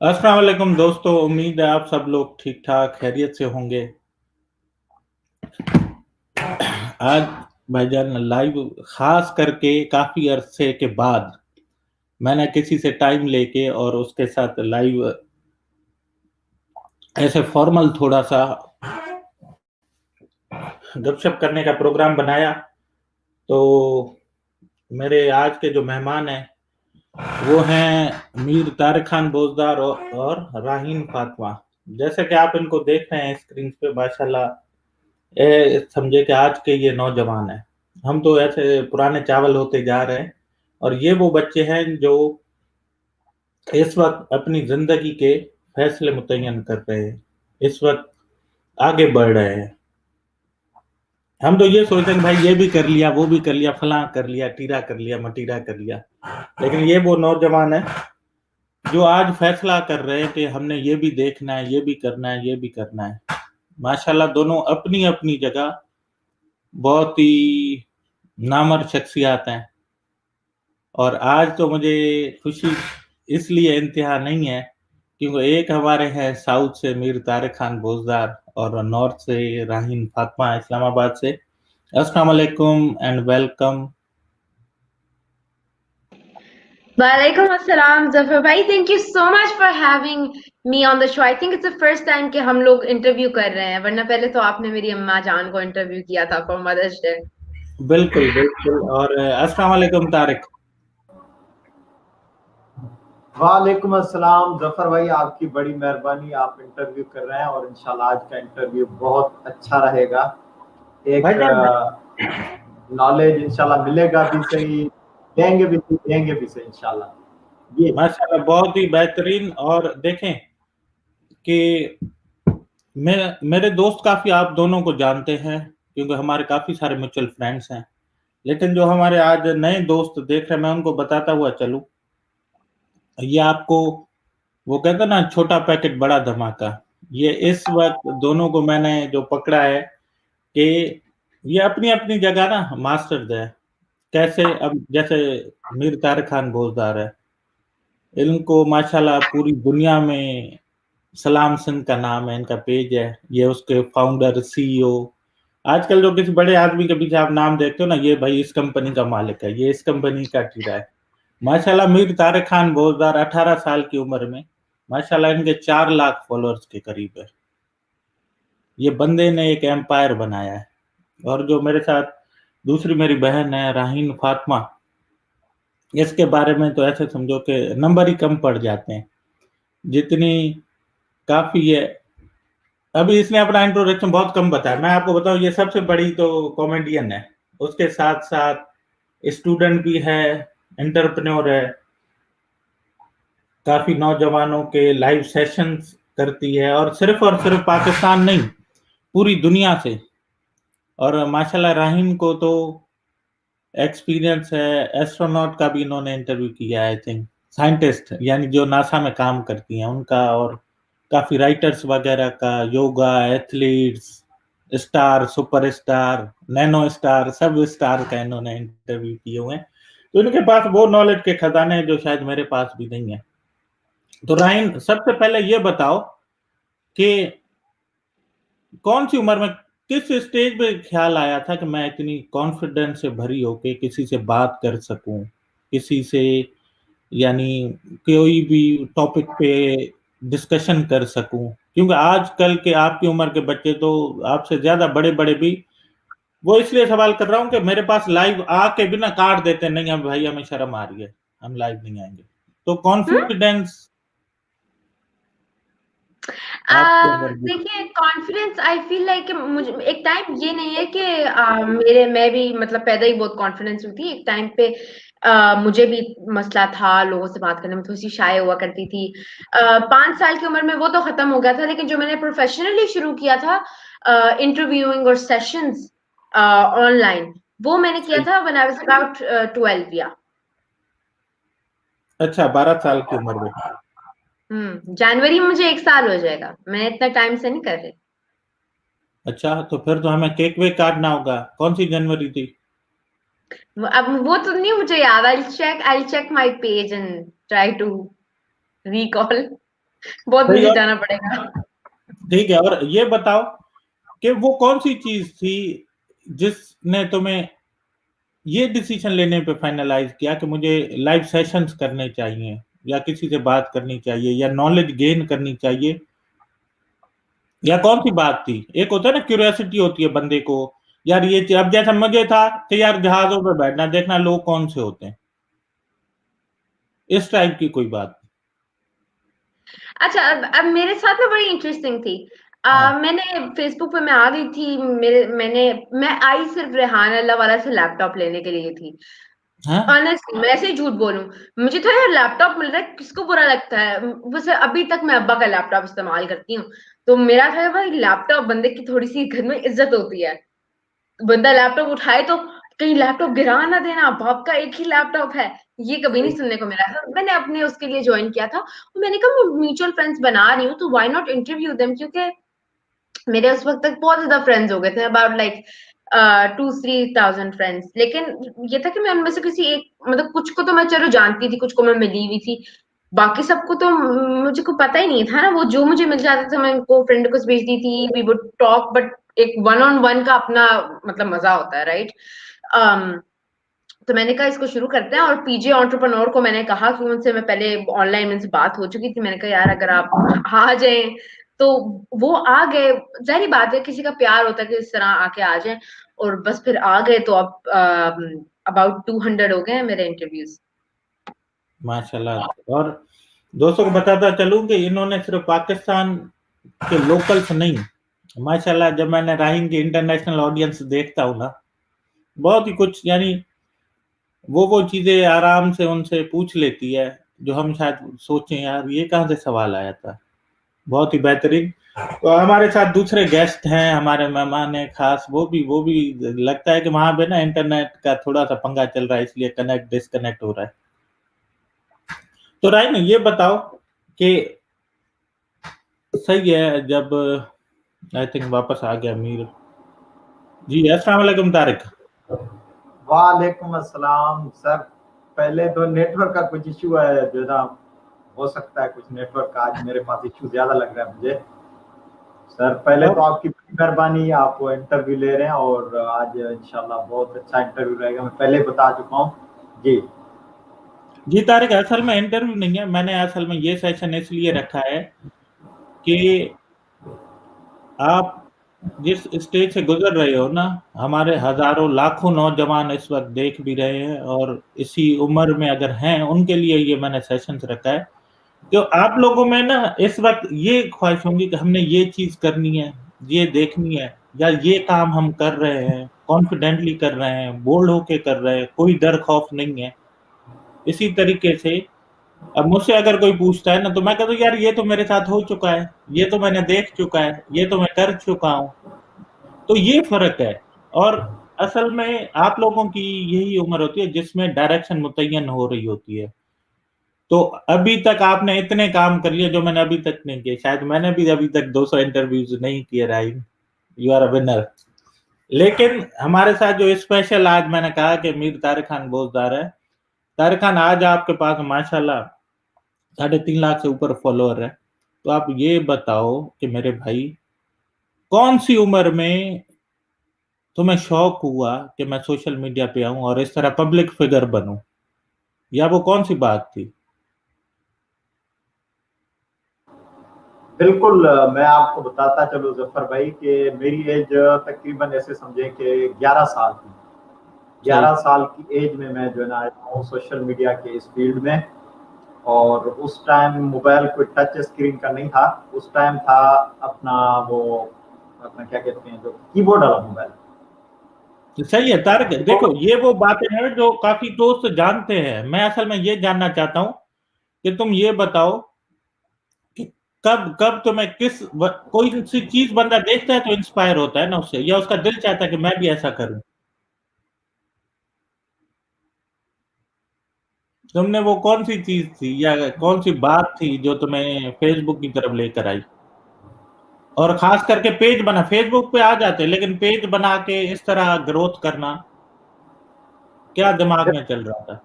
अस्सलाम वालेकुम दोस्तों, उम्मीद है आप सब लोग ठीक ठाक खैरियत से होंगे। आज भाईजान लाइव खास करके काफी अरसे के बाद मैंने किसी से टाइम लेके और उसके साथ लाइव ऐसे फॉर्मल थोड़ा सा गपशप करने का प्रोग्राम बनाया। तो मेरे आज के जो मेहमान हैं वो हैं मीर तारिक खान बोजदार और राहीन फातिमा। जैसे कि आप इनको देख रहे हैं स्क्रीन पे, माशाल्लाह समझे कि आज के ये नौजवान हैं। हम तो ऐसे पुराने चावल होते जा रहे हैं और ये वो बच्चे हैं जो इस वक्त अपनी जिंदगी के फैसले मुतय्यन कर रहे हैं, इस वक्त आगे बढ़ रहे हैं। हम तो ये सोचते हैं कि भाई ये भी कर लिया, वो भी कर लिया, फलां कर लिया, टीरा कर लिया, मटीरा कर लिया, लेकिन ये वो नौजवान है जो आज फैसला कर रहे हैं कि हमने ये भी देखना है, ये भी करना है, ये भी करना है। माशाल्लाह दोनों अपनी अपनी जगह बहुत ही नामवर शख्सियात हैं। और आज तो मुझे खुशी इसलिए इंतहा नहीं है क्योंकि एक हमारे हैं साउथ से मीर तारिक खान बोजदार और नॉर्थ से राहीन फातिमा इस्लामाबाद से। अस्सलाम वालेकुम and welcome. Walaikum assalam, Zafar bhai. Thank you so much for having me on the show. I think it's the first time कि हम लोग इंटरव्यू कर रहे हैं, वरना पहले तो आपने मेरी अम्मा जान को इंटरव्यू किया था फॉर मदर्स डे। बिल्कुल बिल्कुल। और अस्सलाम वालेकुम तारिक। वालेकुम अस्सलाम जफर भाई, आपकी बड़ी मेहरबानी। आप इंटरव्यू कर रहे हैं और इंशाल्लाह आज का इंटरव्यू बहुत अच्छा रहेगा। एक भाईजान नॉलेज इंशाल्लाह मिलेगा भी सही, देंगे भी सही इंशाल्लाह। ये माशाल्लाह बहुत ही बेहतरीन। और देखें कि मेरे दोस्त काफी आप दोनों को जानते हैं क्योंकि हमारे काफी सारे म्यूचुअल फ्रेंड्स हैं, लेकिन जो हमारे आज नए दोस्त देख रहे हैं मैं उनको बताता हुआ चलूं। ये आपको वो कहते हैं ना, छोटा पैकेट बड़ा धमाका। ये इस वक्त दोनों को मैंने जो पकड़ा है कि ये अपनी अपनी जगह ना मास्टर्स है। कैसे, अब जैसे मीर तारिक खान बोजदार है, इनको माशाल्लाह पूरी दुनिया में सलाम सिंह का नाम है, इनका पेज है, ये उसके फाउंडर सीईओ। आजकल जो किसी बड़े आदमी के पीछे आप नाम देखते हो ना, ये भाई इस कंपनी का मालिक है, ये इस कंपनी का टीरा है। माशाल्लाह मीर तारिक खान बोजदार 18 साल की उम्र में माशाल्लाह इनके 4 लाख फॉलोअर्स के करीब है। ये बंदे ने एक एम्पायर बनाया है। और जो मेरे साथ दूसरी मेरी बहन है राहीन फातिमा, इसके बारे में तो ऐसे समझो कि नंबर ही कम पड़ जाते हैं, जितनी काफी है। अभी इसने अपना इंट्रोडक्शन बहुत कम बताया। मैं आपको बताऊं, ये सबसे बड़ी तो कॉमेडियन है, उसके साथ साथ स्टूडेंट भी है, एंटरप्रेन्योर है, काफी नौजवानों के लाइव सेशंस करती है और सिर्फ पाकिस्तान नहीं, पूरी दुनिया से। और माशाल्लाह राहीन को तो एक्सपीरियंस है, एस्ट्रोनॉट का भी इन्होंने इंटरव्यू किया है, आई थिंक साइंटिस्ट यानी जो नासा में काम करती हैं उनका, और काफी राइटर्स वगैरह का, yoga athletes, star, superstar, nano star, सब स्टार का इन्होंने इंटरव्यू किए हुए हैं। तो इनके पास वो नॉलेज के खजाने हैं जो शायद मेरे पास भी नहीं है। तो राहीन, सबसे पहले ये बताओ कि कौन सी उम्र में, किस स्टेज पे ख्याल आया था कि मैं इतनी कॉन्फिडेंस से भरी होके किसी से बात कर सकूं, किसी से यानी कोई भी टॉपिक पे डिस्कशन कर सकूं? क्योंकि आजकल के आपकी उम्र के बच्चे तो आपसे ज्यादा बड़े बड़े भी, वो इसलिए सवाल कर रहा हूं कि मेरे पास लाइव आके भी ना काट देते हैं, नहीं हम भाई हमें शर्म आ रही है, हम लाइव नहीं आएंगे। तो कॉन्फिडेंस आपकी उम्र की। देखिए, कॉन्फिडेंस आई फील लाइक मुझे एक टाइम ये नहीं है कि मेरे मैं भी मतलब पैदा ही बहुत कॉन्फिडेंस हुई थी। एक टाइम पे मुझे भी मसला था, लोगों से बात करने में थोड़ी सी शाय हुआ करती थी। 5 साल की उम्र में वो तो खत्म हो गया था, लेकिन जो मैंने प्रोफेशनली शुरू किया था इंटरव्यूइंग और सेशंस ऑनलाइन, वो मैंने किया सही। था व्हेन आई वाज अबाउट 12 या अच्छा, 12 साल की उम्र में। जनवरी में मुझे 1 साल हो जाएगा। मैं इतना टाइम से नहीं कर रही। अच्छा, तो फिर तो हमें केक वेक काटना होगा। कौन सी जनवरी थी? अब वो तो नहीं मुझे याद। I check my page and try to recall. बहुत सही मुझे और जाना पड़ेगा। ठीक है, और ये बताओ कि वो कौन सी चीज थी जिसने तुम्हें ये डिसीजन लेने पे फाइनलाइज किया कि मुझे लाइव सेशंस करने चाहिए, या किसी से बात करनी चाहिए, या नॉलेज गेन करनी चाहिए, या कौन सी बात थी? एक होता है ना, क्यूरियोसिटी होती है बंदे को, यार ये अब जैसा मुझे था कि यार जहाजों पे बैठना, देखना लोग कौन से होते हैं, इस टाइप की कोई बात? अच्छा, अब मेरे साथ ना बड़ी इंटरेस्टिंग थी। हाँ। मैंने फेसबुक पे मैं आ गई थी, मैं आई सिर्फ रेहान अल्लाह वाला से लैपटॉप लेने के लिए थी। हाँ। ऑनेस्टली मैं ऐसे ही झूठ बोलूं, मुझे तो यार लैपटॉप मिल रहा है, किसको बुरा लगता है? वैसे अभी तक मैं अब्बा का लैपटॉप इस्तेमाल करती हूँ, तो मेरा था भाई लैपटॉप बंदे की थोड़ी सी घर में इज्जत होती है। बंदा लैपटॉप उठाए तो कहीं लैपटॉप गिरा ना देना, बाप का एक ही लैपटॉप है, ये कभी नहीं सुनने को मिला था। मैंने अपने उसके लिए ज्वाइन किया था, और मैंने कहा मैं म्यूचुअल फ्रेंड्स बना रही हूँ, तो व्हाई नॉट इंटरव्यू देम, क्योंकि मेरे उस वक्त तक बहुत ज्यादा फ्रेंड्स हो गए थे, अबाउट लाइक 2-3,000 फ्रेंड्स। लेकिन ये था कि मैं उनमें से किसी एक, मतलब कुछ को तो मैं चलो जानती थी, कुछ को मैं मिली हुई थी, बाकी सबको तो मुझे को पता ही नहीं था ना। वो जो मुझे मिल जाता था मैं उनको फ्रेंड रिक्वेस्ट भेजती थी, वी वुड टॉक, बट एक वन ऑन वन का अपना मतलब मजा होता है, राइट? तो मैंने कहा इसको शुरू करते हैं, और पीजे एंटरप्रेन्योर को मैंने कहा कि उनसे मैं पहले ऑनलाइन में बात हो चुकी थी, मैंने कहा यार अगर आप आ जाएं, तो वो आ गए। जाहिर बात है किसी का प्यार होता है कि इस तरह आके आ जाएं, और बस फिर आ गए। तो अब अबाउट 200 हो गए हैं मेरे इंटरव्यूज। माशाल्लाह। और दोस्तों को बताता चलूं कि इन्होंने सिर्फ पाकिस्तान के लोकल्स नहीं, माशाल्लाह, जब मैंने राहीम की इंटरनेशनल ऑडियंस देखता हूँ ना, बहुत ही कुछ, यानी वो चीजें आराम से उनसे पूछ लेती है जो हम शायद सोचें यार ये कहाँ से सवाल आया था। बहुत ही बेहतरीन। तो हमारे साथ दूसरे गेस्ट हैं, हमारे मेहमान हैं खास, वो भी लगता है कि वहां पे ना इंटरनेट का थोड़ा सा पंगा चल रहा है, इसलिए कनेक्ट डिस्कनेक्ट हो रहा है। तो राय ये बताओ कि सही है, जब आई थिंक वापस आ गया मीर जी। अस्सलाम वालेकुम तारिक। वालेकुम अस्सलाम सर। पहले तो नेटवर्क का कुछ इशू है जो ना, हो सकता है कुछ नेटवर्क का आज मेरे पास इशू ज्यादा लग रहा है मुझे। सर पहले तो आपकी बड़ी मेहरबानी, आप इंटरव्यू ले रहे हैं और आज इंशाल्लाह बहुत अच्छा इंटरव्यू रहेगा, मैं पहले बता चुका हूँ जी। जी तारिक, असल में इंटरव्यू नहीं है, मैंने असल में ये सेशन इसलिए रखा है कि आप जिस स्टेज से गुजर रहे हो ना, हमारे हजारों लाखों नौजवान इस वक्त देख भी रहे हैं, और इसी उम्र में अगर हैं उनके लिए ये मैंने सेशंस रखा है। तो आप लोगों में ना इस वक्त ये ख्वाहिश होंगी कि हमने ये चीज करनी है, ये देखनी है, या ये काम हम कर रहे हैं, कॉन्फिडेंटली कर रहे हैं, बोल्ड होके कर रहे हैं, कोई डर खौफ नहीं है। इसी तरीके से अब मुझसे अगर कोई पूछता है ना, तो मैं कहता हूँ यार ये तो मेरे साथ हो चुका है, ये तो मैंने देख चुका है, ये तो मैं कर चुका हूँ। तो ये फर्क है। और असल में आप लोगों की यही उम्र होती है जिसमें डायरेक्शन मुतय्यन हो रही होती है। तो अभी तक आपने इतने काम कर लिए जो मैंने अभी तक नहीं किए, शायद मैंने भी अभी तक 200 इंटरव्यूज नहीं किए राइम। You are a winner. लेकिन हमारे साथ जो स्पेशल आज मैंने कहा कि मीर तारिक खान बोजदार है। तारिक खान, आज आपके पास माशाल्लाह 3.5 लाख से ऊपर फॉलोअर है। तो आप ये बताओ कि मेरे भाई, कौन सी उम्र में तुम्हें शौक हुआ कि मैं सोशल मीडिया पे आऊं और इस तरह पब्लिक फिगर बनूं, या वो कौन सी बात थी? बिल्कुल, मैं आपको बताता चलूँ जफर भाई कि मेरी एज तकरीबन ऐसे समझे कि 11 साल की। सही। 11 साल की एज में मैं जो है ना आया हूँ सोशल मीडिया के इस फील्ड में। और उस टाइम मोबाइल कोई टच स्क्रीन का नहीं था, उस टाइम था अपना वो, अपना क्या कहते हैं जो कीबोर्ड वाला मोबाइल। सही है तारक, देखो तो ये वो बातें हैं जो काफी दोस्त जानते हैं। मैं असल में ये जानना चाहता हूँ कि तुम ये बताओ कि कब कब तुम्हें कोई सी चीज बंदा देखता है तो इंस्पायर होता है ना उससे, या उसका दिल चाहता है कि मैं भी ऐसा करूं। तुमने वो कौन सी चीज थी या कौन सी बात थी जो तुम्हें फेसबुक की तरफ लेकर आई? और खास करके पेज बना, फेसबुक पे आ जाते लेकिन पेज बना के इस तरह ग्रोथ करना, क्या दिमाग में चल रहा था?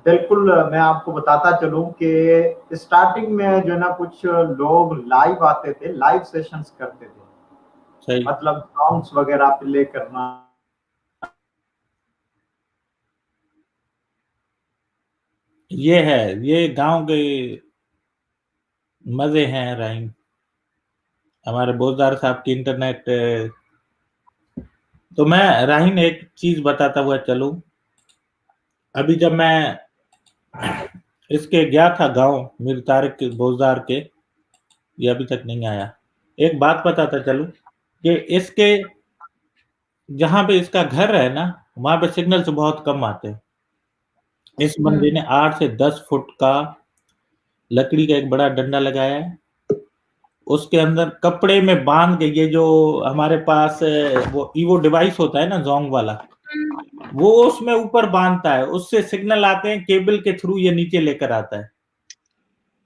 बिल्कुल, मैं आपको बताता चलूँ कि स्टार्टिंग में जो है ना कुछ लोग लाइव आते थे, लाइव सेशंस करते थे। सही। मतलब सॉन्ग्स वगैरह प्ले करना। ये है, ये गाँव के मज़े हैं राहीन। हमारे बोज़दार साहब की इंटरनेट। तो मैं राहीन एक चीज़ बताता हुआ चलूँ। अभी जब मैं इसके गया था गाँव मीर तारिक के बोज़दार के, ये अभी तक नहीं आया। एक बात बताता चलूँ कि इसके जहाँ पे इसका घर है ना, वहाँ पे सिग्नल्स बहुत कम आते हैं। इस बंदे ने 8 से 10 फुट का लकड़ी का एक बड़ा डंडा लगाया है। उसके अंदर कपड़े में बाँध के, ये जो हमारे पास वो ईवो डिवाइस होता है ना ज़ोंग वाला, वो उसमें ऊपर बाँधता है, उससे सिग्नल आते हैं, केबल के थ्रू ये नीचे लेकर आता है।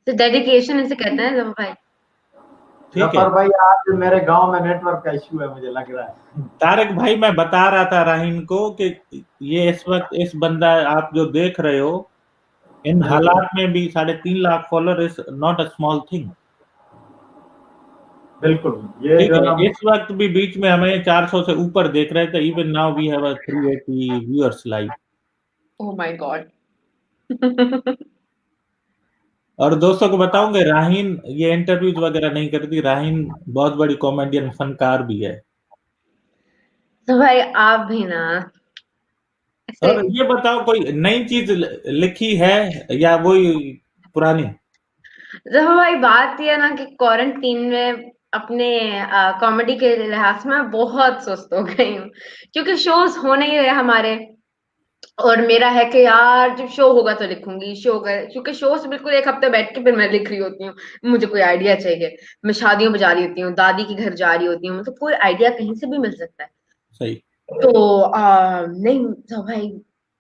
तो डेडिकेशन इसे कहते हैं जब भाई। ठीक है। जफर भाई, आज मेरे गांव में नेटवर्क का इश्यू है, मुझे लग रहा है। तारिक भाई, मैं बता रहा था राहीन को कि ये इस वक़्त इस बंदा आप जो देख रहे हो, इन बिल्कुल हालात में भी 3.5 lakh follower is not a small thing. बिल्कुल, ये ठीक जो है है, ना इस वक़्त भी बीच में हमें 400 से ऊपर देख रहे थे। Even now we have 380 viewers live. Oh my god. और दोस्तों को बताऊँ कि राहीन ये इंटरव्यूज़ वगैरह नहीं करती। राहीन बहुत बड़ी कॉमेडियन फनकार भी है। तो भाई आप भी ना ऐसे। और ये बताओ, कोई नई चीज़ लिखी है या वही पुरानी? जब भाई बात ये है ना कि क्वारंटीन में अपने कॉमेडी के लिहाज से मैं बहुत सुस्त हो गई हूँ, क्योंकि शोज हो नहीं रहे हमारे। और मेरा है कि यार जब शो होगा तो लिखूंगी, शो होगा, क्योंकि शो से बिल्कुल एक हफ्ते बैठ के फिर मैं लिख रही होती हूँ। मुझे कोई आइडिया चाहिए, मैं शादियों में जा रही होती हूँ, दादी के घर जा रही होती हूँ, मतलब कोई आइडिया कहीं से भी मिल सकता है। सही। तो नहीं तो भाई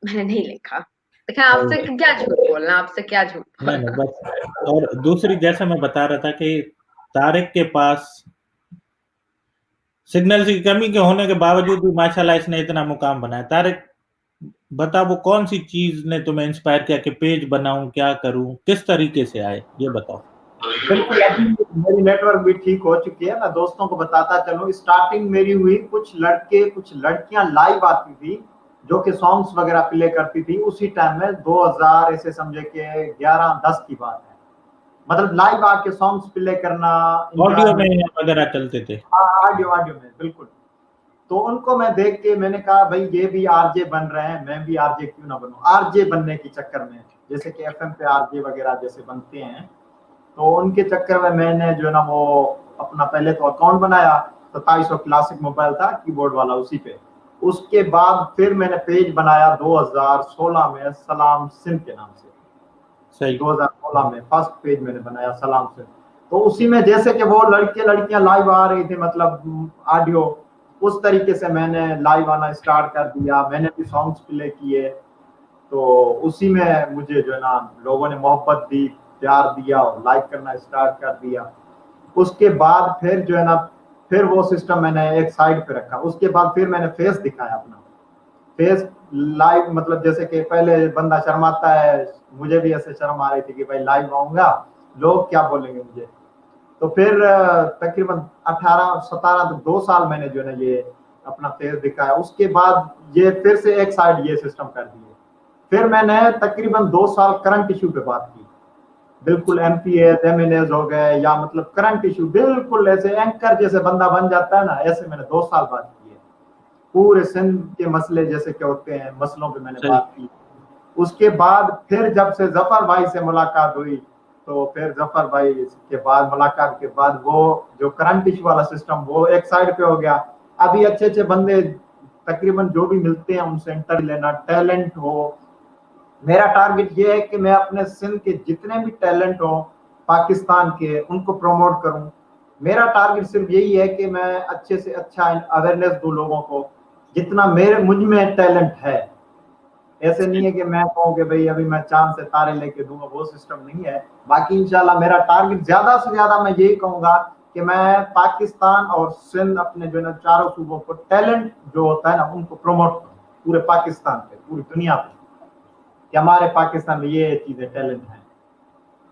मैंने नहीं लिखा। लेकिन आपसे और क्या झूठ बोलना, आपसे क्या झूठ नहीं, नहीं, बोलना। बस। और दूसरी, जैसा मैं बता रहा था कि तारिक के पास सिग्नल्स की कमी के होने के बावजूद भी माशाल्लाह इसने इतना मुकाम बनाया। तारिक, बता वो कौन-सी चीज़ ने तुम्हें इंस्पायर किया कि पेज बनाऊँ, क्या करूँ? किस तरीके से आए? ये बताओ। बिल्कुल, अभी मेरी नेटवर्क भी ठीक हो चुकी है। मैं दोस्तों को बताता चलूं, स्टार्टिंग मेरी हुई, कुछ लड़के कुछ लड़कियां लाइव आती थी जो कि सॉन्ग्स वगैरह प्ले करती थी उसी टाइम में। 2000 ऐसे समझे कि 11-10 की बात है। मतलब लाइव आके सॉन्ग्स प्ले करना, ऑडियो में एंजॉयमेंट। वगैरह चलते थे। हाँ, ऑडियो ऑडियो में बिल्कुल। तो उनको मैं देख के मैंने कहा भाई ये भी आरजे बन रहे हैं, मैं भी आरजे क्यों ना बनूं। आरजे बनने के चक्कर में, जैसे कि एफएम पे आरजे वगैरह जैसे बनते हैं, तो उनके चक्कर में मैंने जो है ना वो अपना पहले तो अकाउंट बनाया। 2700 क्लासिक मोबाइल था, कीबोर्ड वाला, उसी पे। उसके बाद फिर मैंने पेज बनाया 2016 में, सलाम सिंह के नाम से। सही। 2016 में फर्स्ट पेज मैंने बनाया, सलाम सिंह। तो उसी में जैसे कि वो लड़के लड़कियां लाइव आ रही थी, मतलब ऑडियो, उस तरीके से मैंने लाइव आना स्टार्ट कर दिया। मैंने भी सॉन्ग्स प्ले किए। तो उसी में मुझे जो है ना लोगों ने मोहब्बत दी, प्यार दिया और लाइक करना स्टार्ट कर दिया। उसके बाद फिर जो है ना, फिर वो सिस्टम मैंने एक साइड पे रखा। उसके बाद फिर मैंने फेस दिखाया अपना, फेस लाइव। मतलब जैसे कि पहले बंदा शर्माता है, मुझे भी ऐसे शर्म आ रही थी कि भाई लाइव आऊंगा, लोग क्या बोलेंगे मुझे। तो फिर तकरीबन 18-17 तो 2 साल मैंने जो है ना ये अपना फेस दिखाया। उसके बाद ये फिर से एक साइड ये सिस्टम कर दिए। फिर मैंने तकरीबन 2 साल करंट इशू पे बात की। बिल्कुल एमपीएस एमएनएस हो गए, या मतलब करंट इशू, बिल्कुल ऐसे एंकर जैसे बंदा बन जाता है ना, ऐसे मैंने 2 साल बात की है। पूरे सिंध के मसले जैसे क्या होते हैं, मसलों पे मैंने सही। बात की। उसके बाद फिर जब से जफर भाई से मुलाकात हुई, तो फिर जफर भाई के बाद मुलाकात के बाद वो जो करंट इशू वाला सिस्टम वो एक साइड पे हो गया। अभी अच्छे अच्छे बंदे तकरीबन जो भी मिलते हैं उनसे इंटरव्यू लेना, टैलेंट हो। मेरा टारगेट ये है कि मैं अपने सिंध के जितने भी टैलेंट हो पाकिस्तान के, उनको प्रमोट करूं। मेरा टारगेट सिर्फ यही है कि मैं अच्छे से अच्छा अवेयरनेस दूं लोगों को, जितना मेरे मुझ में टैलेंट है। ऐसे नहीं है कि मैं कहूँ कि भाई अभी मैं चांद से तारे लेके दूंगा, वो सिस्टम नहीं है। बाकी इंशाल्लाह मेरा टारगेट ज्यादा से ज्यादा मैं यही कहूंगा कि मैं पाकिस्तान और सिंध अपने जो है ना चारों सूबों को टैलेंट जो होता है ना उनको प्रमोट करूं, पूरे पाकिस्तान पे, पूरी दुनिया पे। कि हमारे पाकिस्तान में ये चीजें टैलेंट है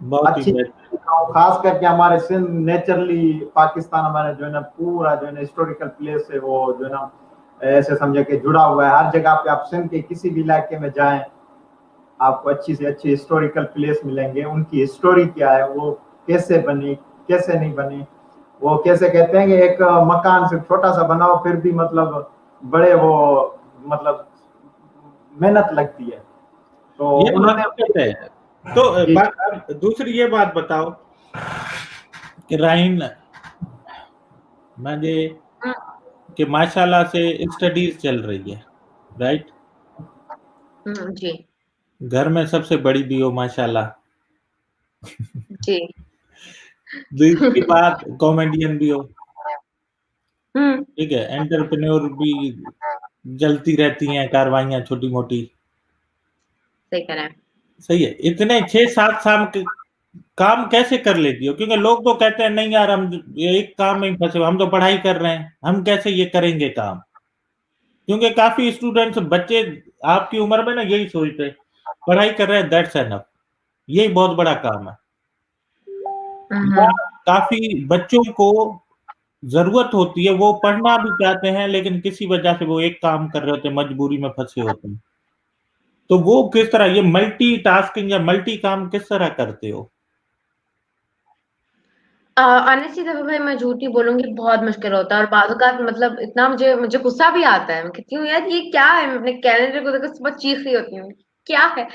बहुत ही अच्छी। बेहतर। खास करके हमारे सिंध नेचुरली पाकिस्तान हमारा जो है ना पूरा जो है ना हिस्टोरिकल प्लेस है, वो जो है ना ऐसे समझे कि जुड़ा हुआ है। हर जगह पे आप सिंध के किसी भी इलाके में जाएं, आपको अच्छी से अच्छी हिस्टोरिकल प्लेस मिलेंगे। उनकी हिस्टोरी क्या है, वो कैसे बनी, कैसे नहीं बनी, वो कैसे कहते हैं कि एक मकान से छोटा सा बनाओ फिर भी मतलब बड़े वो मतलब मेहनत लगती है। तो ये उन्होंने हकीकत है। तो अब दूसरी ये बात बताओ कि राइन मुझे कि माशाल्लाह से स्टडीज चल रही है, राइट? जी घर में सबसे बड़ी भी हो माशाल्लाह। जी। दूसरी बात, कॉमेडियन भी हो, हम्म, ठीक है, एंटरप्रेन्योर भी चलती रहती हैं कार्रवाइयाँ छोटी मोटी। सही कह रहे हैं। सही है। इतने 6-7 साल के काम कैसे कर लेती हो? क्योंकि लोग तो कहते हैं नहीं यार हम ये एक काम में ही फंसे हुए, हम तो पढ़ाई कर रहे हैं, हम कैसे ये करेंगे काम? क्योंकि काफी स्टूडेंट्स बच्चे आपकी उम्र में ना यही सोचते हैं, पढ़ाई कर रहे हैं दैट्स एनफ, यही बहुत बड़ा काम है। या हम्म। काफी बच्चों को जरूरत होती है, वो पढ़ना भी चाहते हैं लेकिन किसी वजह से वो एक काम कर रहे होते हैं, मजबूरी में फंसे होते हैं। तो वो किस तरह ये मल्टी टास्किंग या मल्टी काम किस तरह करते हो? ऑनेस्टली देखो भाई, मैं झूठ नहीं बोलूंगी, बहुत मुश्किल होता है। और बाजू का मतलब इतना मुझे मुझे गुस्सा भी आता है। मैं कहती हूँ यार ये क्या है, मैं अपने कैलेंडर को देखकर सुबह चीख रही होती हूँ, क्या है।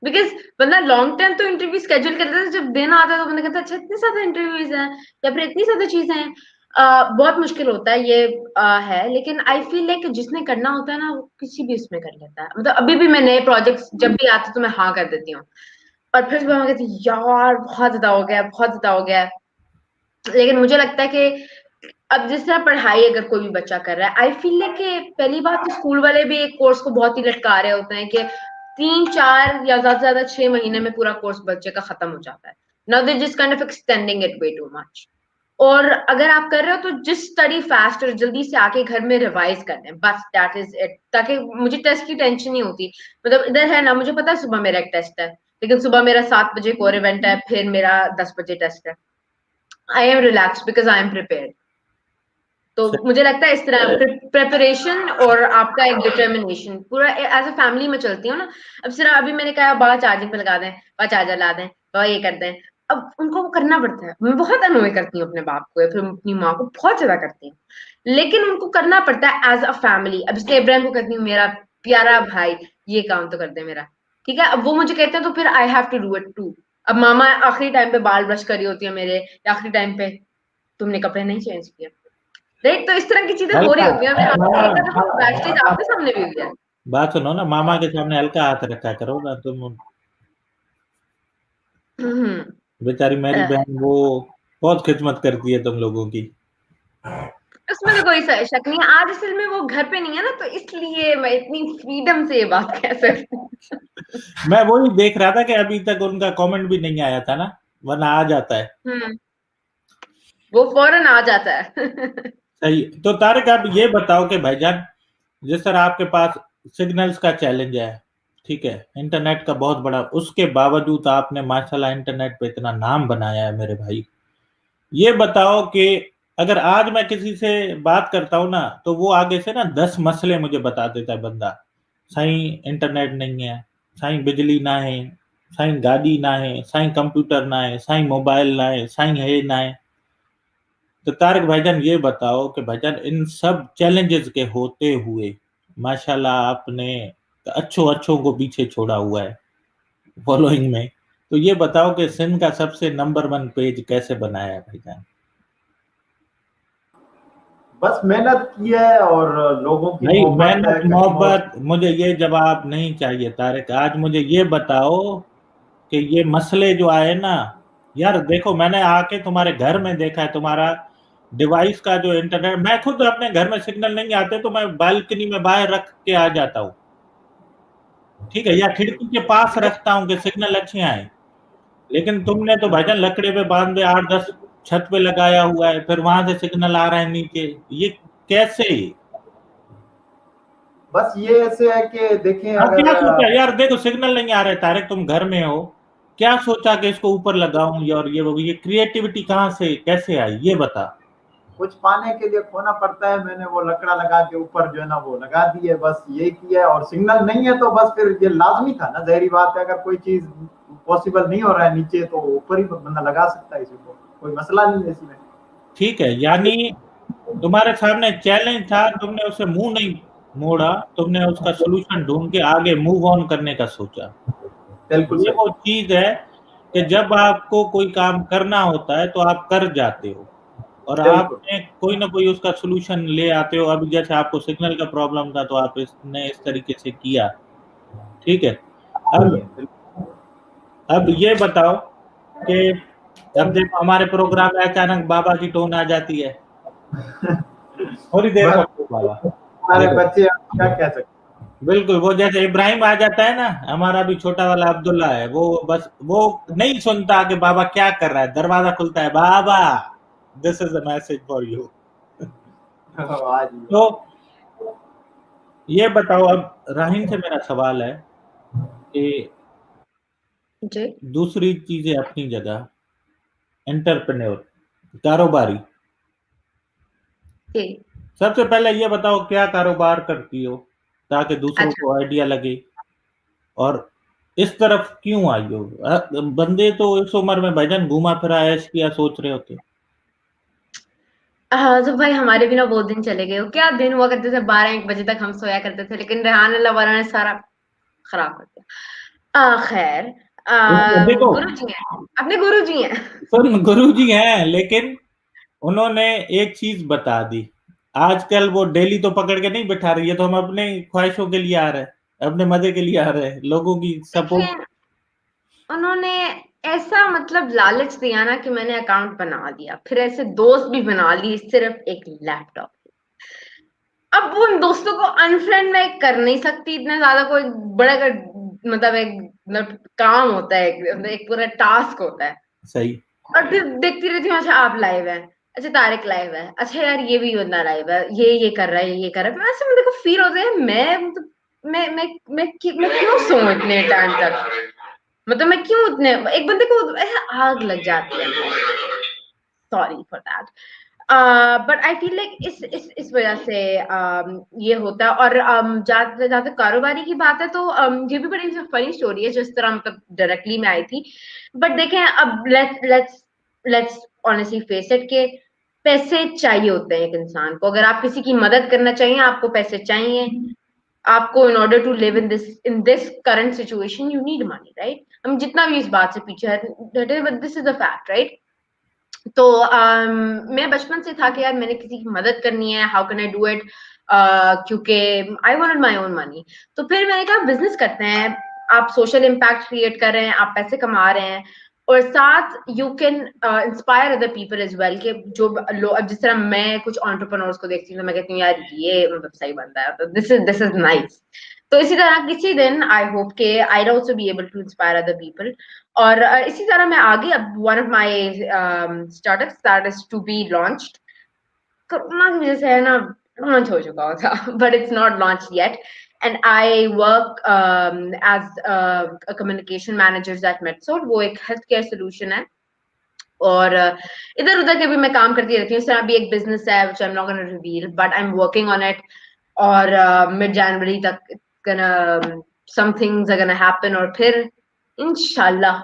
बिकॉज बंदा लॉन्ग टाइम तो इंटरव्यू स्केड्यूल करता है, जब दिन आता है तो बंदा कहता है अच्छा इतने सारे इंटरव्यूज हैं या फिर इतनी सारी चीजें हैं। बहुत मुश्किल होता है ये। है, लेकिन आई फील लाइक जिसने करना होता है ना वो किसी भी उसमें कर लेता है। मतलब अभी भी मैं नए प्रोजेक्ट्स जब भी आते तो मैं हाँ कर देती हूँ, और फिर मैं कहती हूँ यार बहुत ज्यादा हो गया, बहुत ज्यादा हो गया। लेकिन मुझे लगता है कि अब जिस तरह पढ़ाई अगर कोई भी बच्चा कर रहा है, आई फील लाइक कि पहली बात तो स्कूल वाले भी एक कोर्स को बहुत ही लटका रहे होते हैं कि 3-4 या ज्यादा से ज्यादा 6 महीने में पूरा कोर्स बच्चे का खत्म हो जाता है। Now they just kind of extending it way too much. और अगर आप कर रहे हो तो जस्ट स्टडी फास्ट और जल्दी से आके घर में रिवाइज कर लें, बस दैट इज इट। ताकि मुझे टेस्ट की टेंशन नहीं होती। मतलब इधर है ना, मुझे पता है सुबह मेरा एक टेस्ट है, लेकिन सुबह मेरा 7 बजे एक और इवेंट है, फिर मेरा 10 बजे टेस्ट है। I am relax because I am prepared. तो मुझे लगता है इस तरह प्रिपरेशन और आपका एक डिटर्मिनेशन पूरा एज अ फैमिली में चलती हो ना। अब सिर्फ अभी मैंने कहा बाबा चार्जिंग पे लगा दें, बाबा चार्जर ला दें, बाबा ये कर दें। अब उनको वो करना पड़ता है। मैं बहुत अनोय करती हूँ अपने बाप को या फिर अपनी माँ को, बहुत ज्यादा करती हूँ, लेकिन उनको करना पड़ता है एज अ फैमिली। अब इसलिए इब्राहिम को कहती हूँ मेरा प्यारा भाई ये काम तो कर दे मेरा, ठीक है। अब वो मुझे कहते हैं तो फिर I have to do it too. अब मामा आखिरी टाइम पे बाल ब्रश करी होती है मेरे, या आखिरी टाइम पे तुमने कपड़े नहीं चेंज किए, राइट। तो इस तरह की चीजें हो रही हल्का होती हैं। मैंने देखा तो बैक स्टेज आपके सामने भी हुई है। बात सुनो ना, मामा के सामने हल्का हाथ रखा करो ना तुम। हम्म। बेचारी मेरी बहन वो बहुत खिदमत करती है तुम लोगों की। उसमें तो कोई शक नहीं है। आज असल में वो घर पे नहीं है ना, तो इसलिए मैं इतनी फ्रीडम से ये बात कह सकती हूँ। मैं वही देख रहा था कि अभी तक उनका कमेंट भी नहीं आया था ना, वरना आ जाता है। वो फौरन आ जाता है। सही। तो तारिक आप ये बताओ कि भाईजान जिस तरह आपके पास सिग्नल्स का चैलेंज है, ठीक है, इंटरनेट का बहुत बड़ा, उसके बावजूद आपने माशाल्लाह इंटरनेट पे इतना नाम बनाया है मेरे भाई। ये बताओ कि अगर आज मैं किसी से बात करता हूँ ना तो वो आगे से ना 10 मसले मुझे बता देता है बंदा। साईं इंटरनेट नहीं है, साईं बिजली ना है, साईं गाड़ी ना है, साईं कंप्यूटर ना है, साईं मोबाइल ना है, साईं है ना है। तो तारिक भाईजान ये बताओ कि भाईजान इन सब चैलेंजेस के होते हुए माशाल्लाह आपने अच्छों अच्छों को पीछे छोड़ा हुआ है फॉलोइंग में। तो ये बताओ कि सिंध का सबसे नंबर 1 पेज कैसे बनाया है भाईजान? बस मेहनत की है और लोगों की नहीं, मोहब्बत है, मेहनत कस्टमर। मोहब्बत मुझे ये जवाब नहीं चाहिए तारिक। आज मुझे ये बताओ कि ये मसले जो आए ना, यार देखो मैंने आके तुम्हारे घर में देखा है, तुम्हारा डिवाइस का जो इंटरनेट, मैं खुद अपने घर में सिग्नल नहीं आते तो मैं बालकनी में बाहर रख के आ जाता हूँ, ठीक है, या खिड़की के पास रखता हूँ कि सिग्नल अच्छे आए। लेकिन तुमने तो भाईजान लकड़े पे बांध दे 8-10 छत पे लगाया हुआ है, फिर वहां से सिग्नल आ रहा है नीचे, ये कैसे? बस ये ऐसे है कि देखें हाँ, क्या सोचा अगर यार, देखो सिग्नल नहीं आ रहे तारिक, तुम घर में हो, क्या सोचा कि इसको ऊपर लगाऊं और ये क्रिएटिविटी कहाँ से कैसे आई ये बता। कुछ पाने के लिए खोना पड़ता है, मैंने वो लकड़ा लगा के ऊपर जो है ना वो लगा दी है, बस ये किया है। और सिग्नल नहीं है तो बस फिर ये लाजमी था ना, जहरी बात है, अगर कोई चीज पॉसिबल नहीं हो रहा है नीचे तो ऊपर ही बंदा लगा सकता है, इसी को कोई मसला नहीं है इसमें। ठीक है, यानी तुम्हारे सामने चैलेंज था, तुमने उसे मुंह नहीं मोड़ा, तुमने उसका सोल्यूशन ढूंढ के आगे मूव ऑन करने का सोचा। बिल्कुल ये सही। वो चीज है कि जब आपको कोई काम करना होता है तो आप कर जाते हो और बिल्कुल आपने कोई ना कोई उसका सोल्यूशन ले आते हो। अभी जैसे आपको सिग्नल का प्रॉब्लम था तो आप इसने इस तरीके से किया, ठीक है। अब ये बताओ कि अब देखो हमारे प्रोग्राम में अचानक बाबा की टोन आ जाती है, थोड़ी देर में बाबा, हमारे देखो बच्चे क्या कह सकते बिल्कुल वो जैसे इब्राहिम आ जाता है ना, हमारा भी छोटा वाला अब्दुल्ला है, वो बस वो नहीं सुनता कि बाबा क्या कर रहा है, दरवाजा खुलता है, बाबा this is a message for you. हैं। आज तो ये बताओ, अब राहीन से मेरा सवाल है कि जी। दूसरी चीजें अपनी जगह, एंटरप्रेन्योर, कारोबारी, जी। सबसे पहले ये बताओ क्या कारोबार करती हो ताकि दूसरों अच्छा। को आइडिया लगे, और इस तरफ क्यों आई हो। बंदे तो इस उम्र में भाईजान घूमा फिरा ऐश किया सोच रहे होते। हाँ, तो भाई हमारे भी ना बहुत दिन चले गए। क्या दिन हुआ करते थे, 12-1 बजे तक हम सोया करते थे, लेकिन रेहान अल्लाह वाला ने सारा खराब कर दिया। खैर, देखो गुरु जी हैं, अपने गुरु जी हैं। सुन, गुरु जी हैं, लेकिन उन्होंने एक चीज बता दी, आजकल वो डेली तो पकड़ के नहीं बिठा रही है, तो हम अपने ख्वाहिशों के लिए आ रहे हैं, अपने मजे के लिए आ रहे हैं, लोगों की सपोर्ट। लेकिन उन्होंने ऐसा मतलब लालच दिया ना कि मैंने अकाउंट बना दिया, फिर ऐसे दोस्त भी बना लिए सिर्फ एक लैपटॉप। अब उन दोस्तों को अनफ्रेंड मैं कर नहीं सकती, इतना ज्यादा कोई बड़ा मतलब एक मतलब काम होता है, एक पूरा टास्क होता है। सही। और फिर देखती रहती हूँ, अच्छा आप लाइव है, अच्छा तारिक लाइव है, अच्छा यार ये भी बंदा लाइव है, ये कर रहा है, ये कर रहा है। फिर ऐसे मेरे को फील होता है मैं क्यों सोऊं इतने टाइम तक, मतलब मैं क्यों इतने, एक बंदे को ऐसे आग लग जाती है। Sorry for that. But I feel like इस वजह से ये होता है। और जहाँ तक कारोबारी की बात है तो ये भी बड़ी फनी स्टोरी है, जिस तरह मतलब डायरेक्टली में आई थी। बट देखें, अब लेट्स ऑनेस्टली फेस इट के पैसे चाहिए होते हैं एक इंसान को। अगर आप किसी की मदद करना चाहिए, आपको पैसे चाहिए। आपको in order to live in this current situation you need money, right. हम जितना भी इस बात से पीछे है, this is the fact, right. तो मैं बचपन से था कि यार मैंने किसी की मदद करनी है, how can I do it, क्योंकि I wanted my own money. तो फिर मैंने कहा बिजनेस करते हैं, आप सोशल इम्पैक्ट क्रिएट कर रहे हैं, आप पैसे कमा रहे हैं, और साथ you can inspire other people as well. के जो लोग, अब जिस तरह मैं कुछ एंटरप्रेन्योर्स को देखती हूँ तो मैं कहती हूँ यार ये मतलब सही बनता है, तो दिस इज नाइस। तो इसी तरह किसी दिन आई होप के I also be able to inspire other people. और इसी तरह मैं आगे, अब one of my startups that is to be launched, corona की वजह से है ना, लॉन्च हो चुका था but it's not launch yet. And I work as a communication manager at मेडसोट। वो एक हेल्थ केयर सोल्यूशन है, और इधर उधर के भी मैं काम करती रहती हूँ। इस तरह भी एक बिजनेस है which I am not gonna reveal, but I am working on it. और मिड जनवरी तक gonna some things are gonna happen, और फिर इंशाल्लाह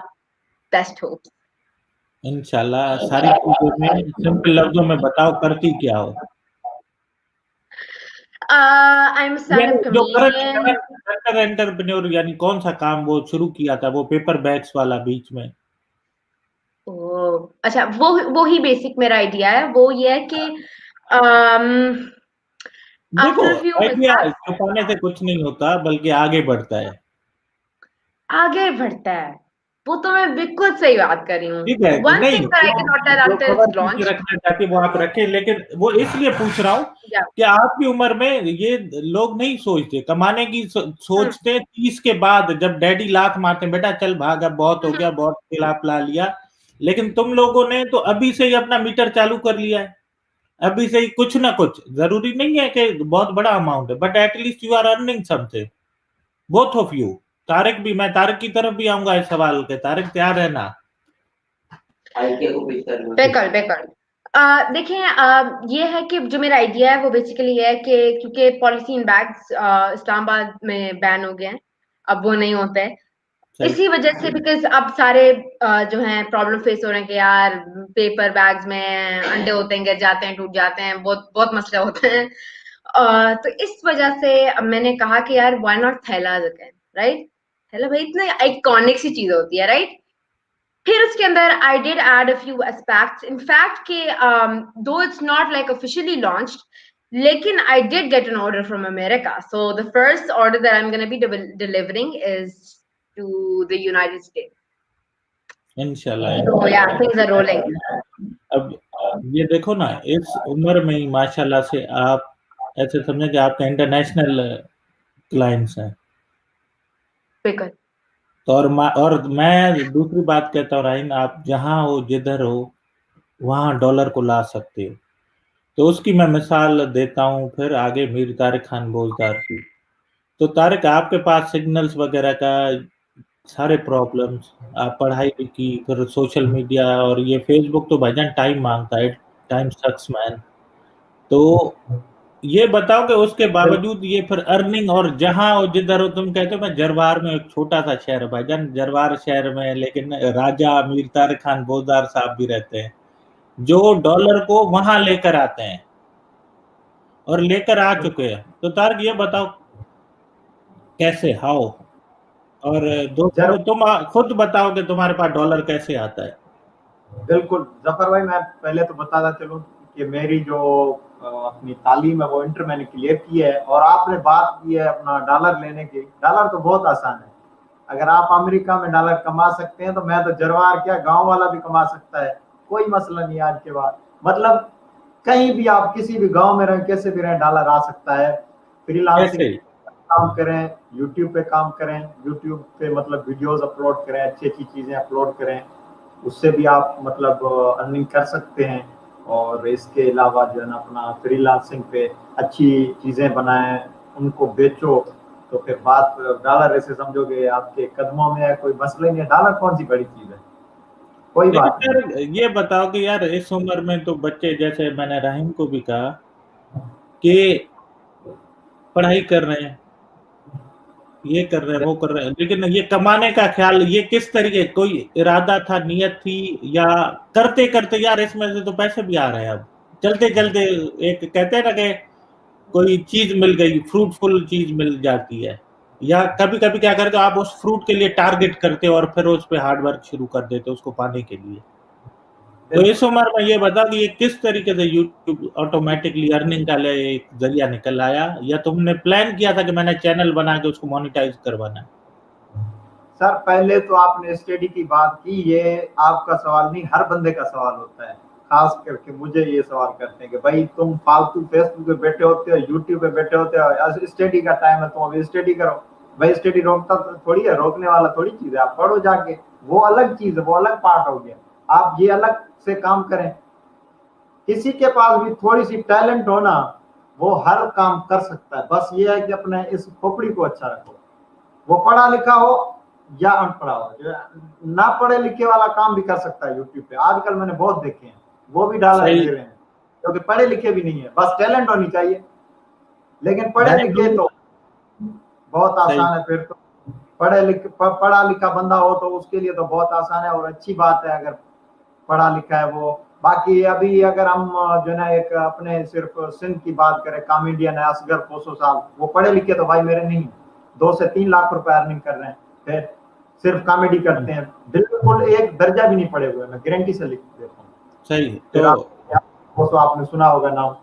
बेस्ट होप। इंशाल्लाह सारी चीजों में सिंपल लफ्जों में बताओ करती क्या हो। आई एम स्टैंड यानी अप जो कमेडियन। करंट एंटरप्रेन्योर, यानी कौन सा काम वो शुरू किया था, वो पेपर बैग्स वाला बीच में। अच्छा, वो ही बेसिक मेरा आइडिया है। वो ये है कि देखो आफ्टर फ्यू आइडिया मिसहैप्स छुपाने से कुछ नहीं होता, बल्कि आगे बढ़ता है। आगे बढ़ता है। वो तो मैं बिल्कुल सही बात कर रही हूँ। ठीक है, वन नहीं thing that I can not tell जो आफ्टर खबर इट्स पीछे लॉन्च। रखना चाहती है वो आप रखें, लेकिन वो इसलिए पूछ रहा हूँ कि आपकी उम्र में ये लोग नहीं सोचते, कमाने की सोचते 30 के बाद, जब डैडी लात मारते हैं बेटा चल भाग अब बहुत हो गया, बहुत खिला पिला लिया। लेकिन तुम लोगों ने तो अभी से ही अपना मीटर चालू कर लिया है। अभी से ही कुछ ना कुछ, जरूरी नहीं है कि बहुत बड़ा अमाउंट है, but at least you are earning something, both of you. Tariq भी, मैं तारिक की तरफ भी आऊंगा इस सवाल के। तारिक तैयार है ना? बिल्कुल बिल्कुल। देखिए, ये है कि जो मेरा आइडिया है वो बेसिकली है कि क्योंकि पॉलीथीन बैग्स इस्लामाबाद में बैन हो गए हैं, अब वो नहीं होते हैं। सही। इसी वजह से बिकॉज़ अब सारे जो हैं प्रॉब्लम फेस हो रहे हैं कि यार पेपर बैग्स में अंडे होते हैं, गिर जाते हैं, टूट जाते हैं, बहुत बहुत मसले होते हैं। तो इस वजह से अब मैंने कहा कि यार व्हाई नॉट थैलाज़ अगेन, राइट? थैला भाई इतना आइकॉनिक सी चीज़ होती है, राइट? फिर उसके अंदर I did add a few aspects in fact कि though it's not like officially launched, लेकिन I did get an order from America, so the first order that I am gonna be delivering is to the United States. इंशाल्लाह। So yeah, things are rolling. अब ये देखो ना, इस उम्र में ही माशाल्लाह से आप ऐसे समझे कि आपका इंटरनेशनल क्लाइंट्स हैं। बिल्कुल। और मैं दूसरी बात कहता हूँ राहीन, आप जहाँ हो, जिधर हो, वहाँ डॉलर को ला सकते हो। तो उसकी मैं मिसाल देता हूँ फिर आगे मीर तारिक खान बोजदार की। तो तारिक, आपके पास सिग्नल्स वगैरह का सारे प्रॉब्लम्स, आप पढ़ाई भी की, फिर सोशल मीडिया और ये फेसबुक तो भाईजान टाइम मांगता है, टाइम सक्स मैन। तो ये बताओ कि उसके बावजूद ये फिर अर्निंग, और जहाँ हो जिधर हो, तुम कहते हो मैं जरवार में, एक छोटा सा शहर है भाईजान जरवार शहर में, लेकिन राजा मीर तारिक खान बोजदार साहब भी रहते हैं जो डॉलर को वहां लेकर आते हैं और लेकर आ चुके हैं। तो तारिक ये बताओ कैसे, हाउ, और जरूर। तुम खुद बताओ कि तुम्हारे पास डॉलर कैसे आता है। बिल्कुल जफर भाई, मैं पहले तो बताता चलूं कि मेरी जो अपनी तालीम है वो इंटर मैंने क्लियर की है, और आपने बात की है अपना डॉलर लेने की। डॉलर तो बहुत आसान है, अगर आप अमेरिका में डॉलर कमा सकते हैं तो मैं तो जरवार क्या गांव वाला भी कमा सकता है, कोई मसला नहीं आज के बाद। मतलब कहीं भी आप किसी भी गांव में रहें, कैसे भी रहें, डॉलर आ सकता है। फ्रीलांसिंग कैसे? काम करें, यूट्यूब पे काम करें, यूट्यूब पे मतलब वीडियोस अपलोड करें, अच्छी अच्छी चीजें अपलोड करें, उससे भी आप मतलब अर्निंग कर सकते हैं। और इसके अलावा जो है ना अपना फ्रीलांसिंग पे अच्छी चीजें बनाएं, उनको बेचो, तो फिर बात डॉलर ऐसे समझोगे आपके कदमों में है, कोई मसला ही नहीं है। डॉलर कौन सी बड़ी चीज है, कोई लेकिन बात नहीं। यार ये बताओ कि यार इस उम्र में तो बच्चे, जैसे मैंने राहिम को भी कहा कि पढ़ाई कर रहे हैं, ये कर रहे हैं, वो कर रहे हैं, लेकिन ये कमाने का ख्याल, ये किस तरीके, कोई इरादा था, नियत थी, या करते करते यार इसमें से तो पैसे भी आ रहे हैं, अब चलते चलते एक कहते हैं ना कि कोई चीज मिल गई, फ्रूटफुल चीज मिल जाती है, या कभी कभी क्या करते हो आप, उस फ्रूट के लिए टारगेट करते हो और फिर उस पे हार्ड वर्क शुरू कर देते हो उसको पाने के लिए। तो इस उम्र में ये बताओ कि ये किस तरीके से यूट्यूब ऑटोमेटिकली अर्निंग का एक जरिया निकल आया, या तुमने प्लान किया था कि मैंने चैनल बना के उसको मोनेटाइज करवाना है? सर पहले तो आपने स्टडी की बात की, ये आपका सवाल नहीं, हर बंदे का सवाल होता है। खास करके मुझे ये सवाल करते हैं कि भाई तुम फालतू फेसबुक पे बैठे होते हो, यूट्यूब पे बैठे होते हो, स्टडी का टाइम है, तुम अभी स्टडी करो। भाई स्टडी रोकता तो थोड़ी है, रोकने वाला थोड़ी चीज है, आप पढ़ो जाके, वो अलग चीज है, वो अलग पार्ट हो गया। आप ये अलग से काम करें। किसी के पास भी थोड़ी सी टैलेंट हो ना, वो हर काम कर सकता है, बस ये है कि अपने इस खोपड़ी को अच्छा रखो। वो पढ़ा लिखा हो या अनपढ़ा हो, जो ना पढ़े लिखे वाला काम भी कर सकता है यूट्यूब पे। आजकल मैंने बहुत देखे हैं, वो भी डॉलर सही। ले रहे हैं, क्योंकि पढ़े लिखे भी नहीं है, बस टैलेंट होनी चाहिए। लेकिन पढ़े मैंने लिखे तो बहुत सही। आसान है फिर तो। पढ़ा लिखा बंदा हो तो उसके लिए तो बहुत आसान है, और अच्छी बात है अगर पढ़ा लिखा है वो। बाकी अभी अगर हम जो है ना एक अपने सिर्फ सिंध की बात करें, कॉमेडियन है असगर पोसो साहब, वो पढ़े लिखे तो भाई मेरे नहीं, 2 से 3 लाख रुपए अर्निंग कर रहे हैं, फिर सिर्फ कॉमेडी करते हैं, बिल्कुल एक दर्जा भी नहीं पढ़े हुए, मैं गारंटी से लिख देता हूँ। सही। फिर तो पोसो आपने सुना होगा नाम।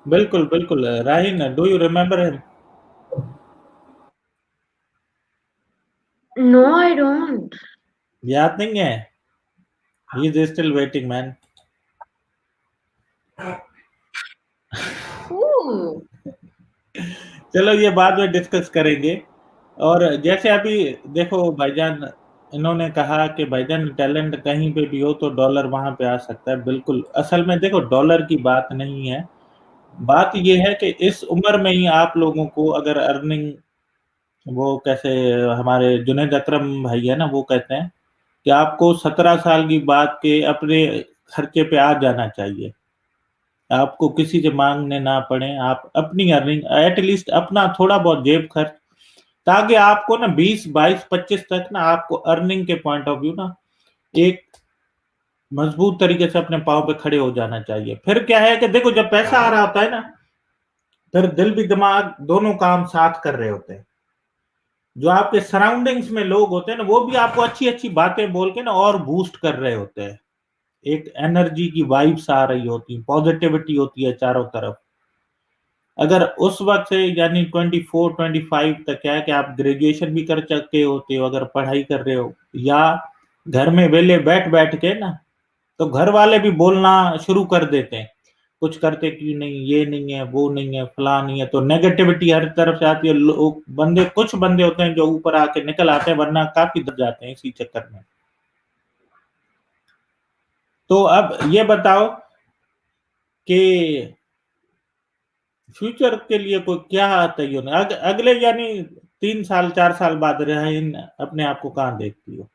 बिल्कुल बिल्कुल, राहिन, do you remember him? No, I don't. याद नहीं है? He is still waiting man. Ooh. चलो ये बाद में डिस्कस करेंगे। और जैसे अभी देखो भाईजान, इन्होंने कहा कि भाईजान टैलेंट कहीं पे भी हो तो डॉलर वहाँ पे आ सकता है। बिल्कुल, असल में देखो डॉलर की बात नहीं है, बात ये है कि इस उम्र में ही आप लोगों को अगर अर्निंग वो कैसे हमारे जुनैद अकरम भाई है ना, वो कहते हैं कि आपको 17 साल की बात के अपने खर्चे पे आ जाना चाहिए। आपको किसी से माँगने ना पड़े, आप अपनी अर्निंग एट लीस्ट अपना थोड़ा बहुत जेब खर्च, ताकि आपको ना 20, 22, 25 तक ना आपको अर्निंग के पॉइंट ऑफ व्यू ना एक मजबूत तरीके से अपने पाँव पे खड़े हो जाना चाहिए। फिर क्या है कि देखो जब पैसा आ रहा होता है ना, फिर दिल भी दिमाग दोनों काम साथ कर रहे होते हैं। जो आपके सराउंडिंग्स में लोग होते हैं ना, वो भी आपको अच्छी-अच्छी बातें बोल के ना और बूस्ट कर रहे होते हैं। एक एनर्जी की वाइब्स आ रही होती हैं, पॉजिटिविटी होती है चारों तरफ। अगर उस वक़्त से यानी 24-25 तक क्या है कि आप ग्रेजुएशन भी कर चुके होते हो, अगर पढ़ाई कर रहे हो या घर में वेले बैठ-बैठ के ना, तो घर वाले भी बोलना शुरू कर देते हैं। कुछ करते क्यों नहीं, ये नहीं है, वो नहीं है, फलां नहीं है, तो नेगेटिविटी हर तरफ से आती है। लोग बंदे कुछ बंदे होते हैं जो ऊपर आके निकल आते हैं, वरना काफ़ी दब जाते हैं इसी चक्कर में। तो अब ये बताओ कि फ्यूचर के लिए कोई क्या तय होना अगले यानी 3 साल 4 साल बाद रहीन अपने आप को कहाँ देखती हो?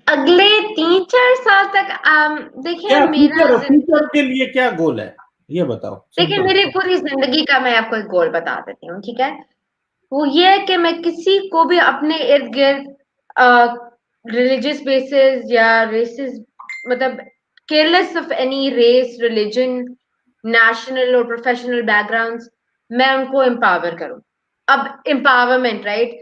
अगले 3-4 साल तक देखिए क्या मेरा फ्यूचर के लिए क्या गोल है? ये बताओ देखिए सिंपल। मेरी पूरी ज़िंदगी का मैं आपको एक गोल बता देती हूँ, ठीक है? वो ये है कि मैं किसी को भी अपने इर्द-गिर्द रिलिजियस बेसिस या रेसिस मतलब careless of any race, religion, national और प्रोफेशनल बैकग्राउंड्स, मैं उनको एम्पावर करूँ। अब एम्पावरमेंट राइट?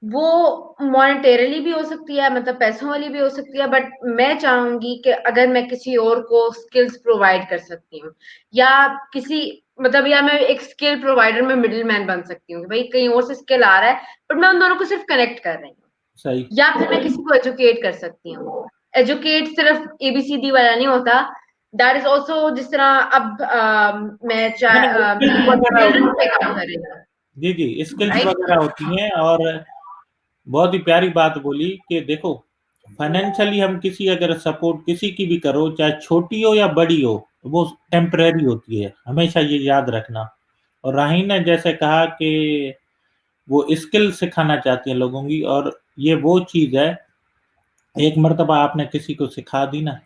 वो मॉनेटरीली भी हो सकती है, मतलब पैसों वाली भी हो सकती है, बट मैं चाहूँगी कि अगर मैं किसी और को स्किल्स प्रोवाइड कर सकती हूँ या किसी मतलब या मैं एक स्किल प्रोवाइडर में मिडलमैन बन सकती हूँ कि भाई कहीं और से स्किल आ रहा है, बट मैं उन दोनों को सिर्फ कनेक्ट कर रही हूँ। सही। या फिर मैं किसी को एजुकेट कर सकती हूँ। एजुकेट सिर्फ एबीसीडी वाला नहीं होता, दैट इज़ आल्सो जिस तरह अब मैं नहीं, स्किल्स वगैरह चिल्ड्रन होती पे है। काम कर रही हूँ, जी, स्किल्स राइट? वगैरह होती हैं और बहुत ही प्यारी बात बोली कि देखो फाइनेंशियली हम किसी अगर सपोर्ट किसी की भी करो, चाहे छोटी हो या बड़ी हो, वो टेम्परेरी होती है, हमेशा ये याद रखना। और राहीन ने जैसे कहा कि वो स्किल सिखाना चाहती हैं लोगों की और ये वो चीज़ है, एक मर्तबा आपने किसी को सिखा दी ना,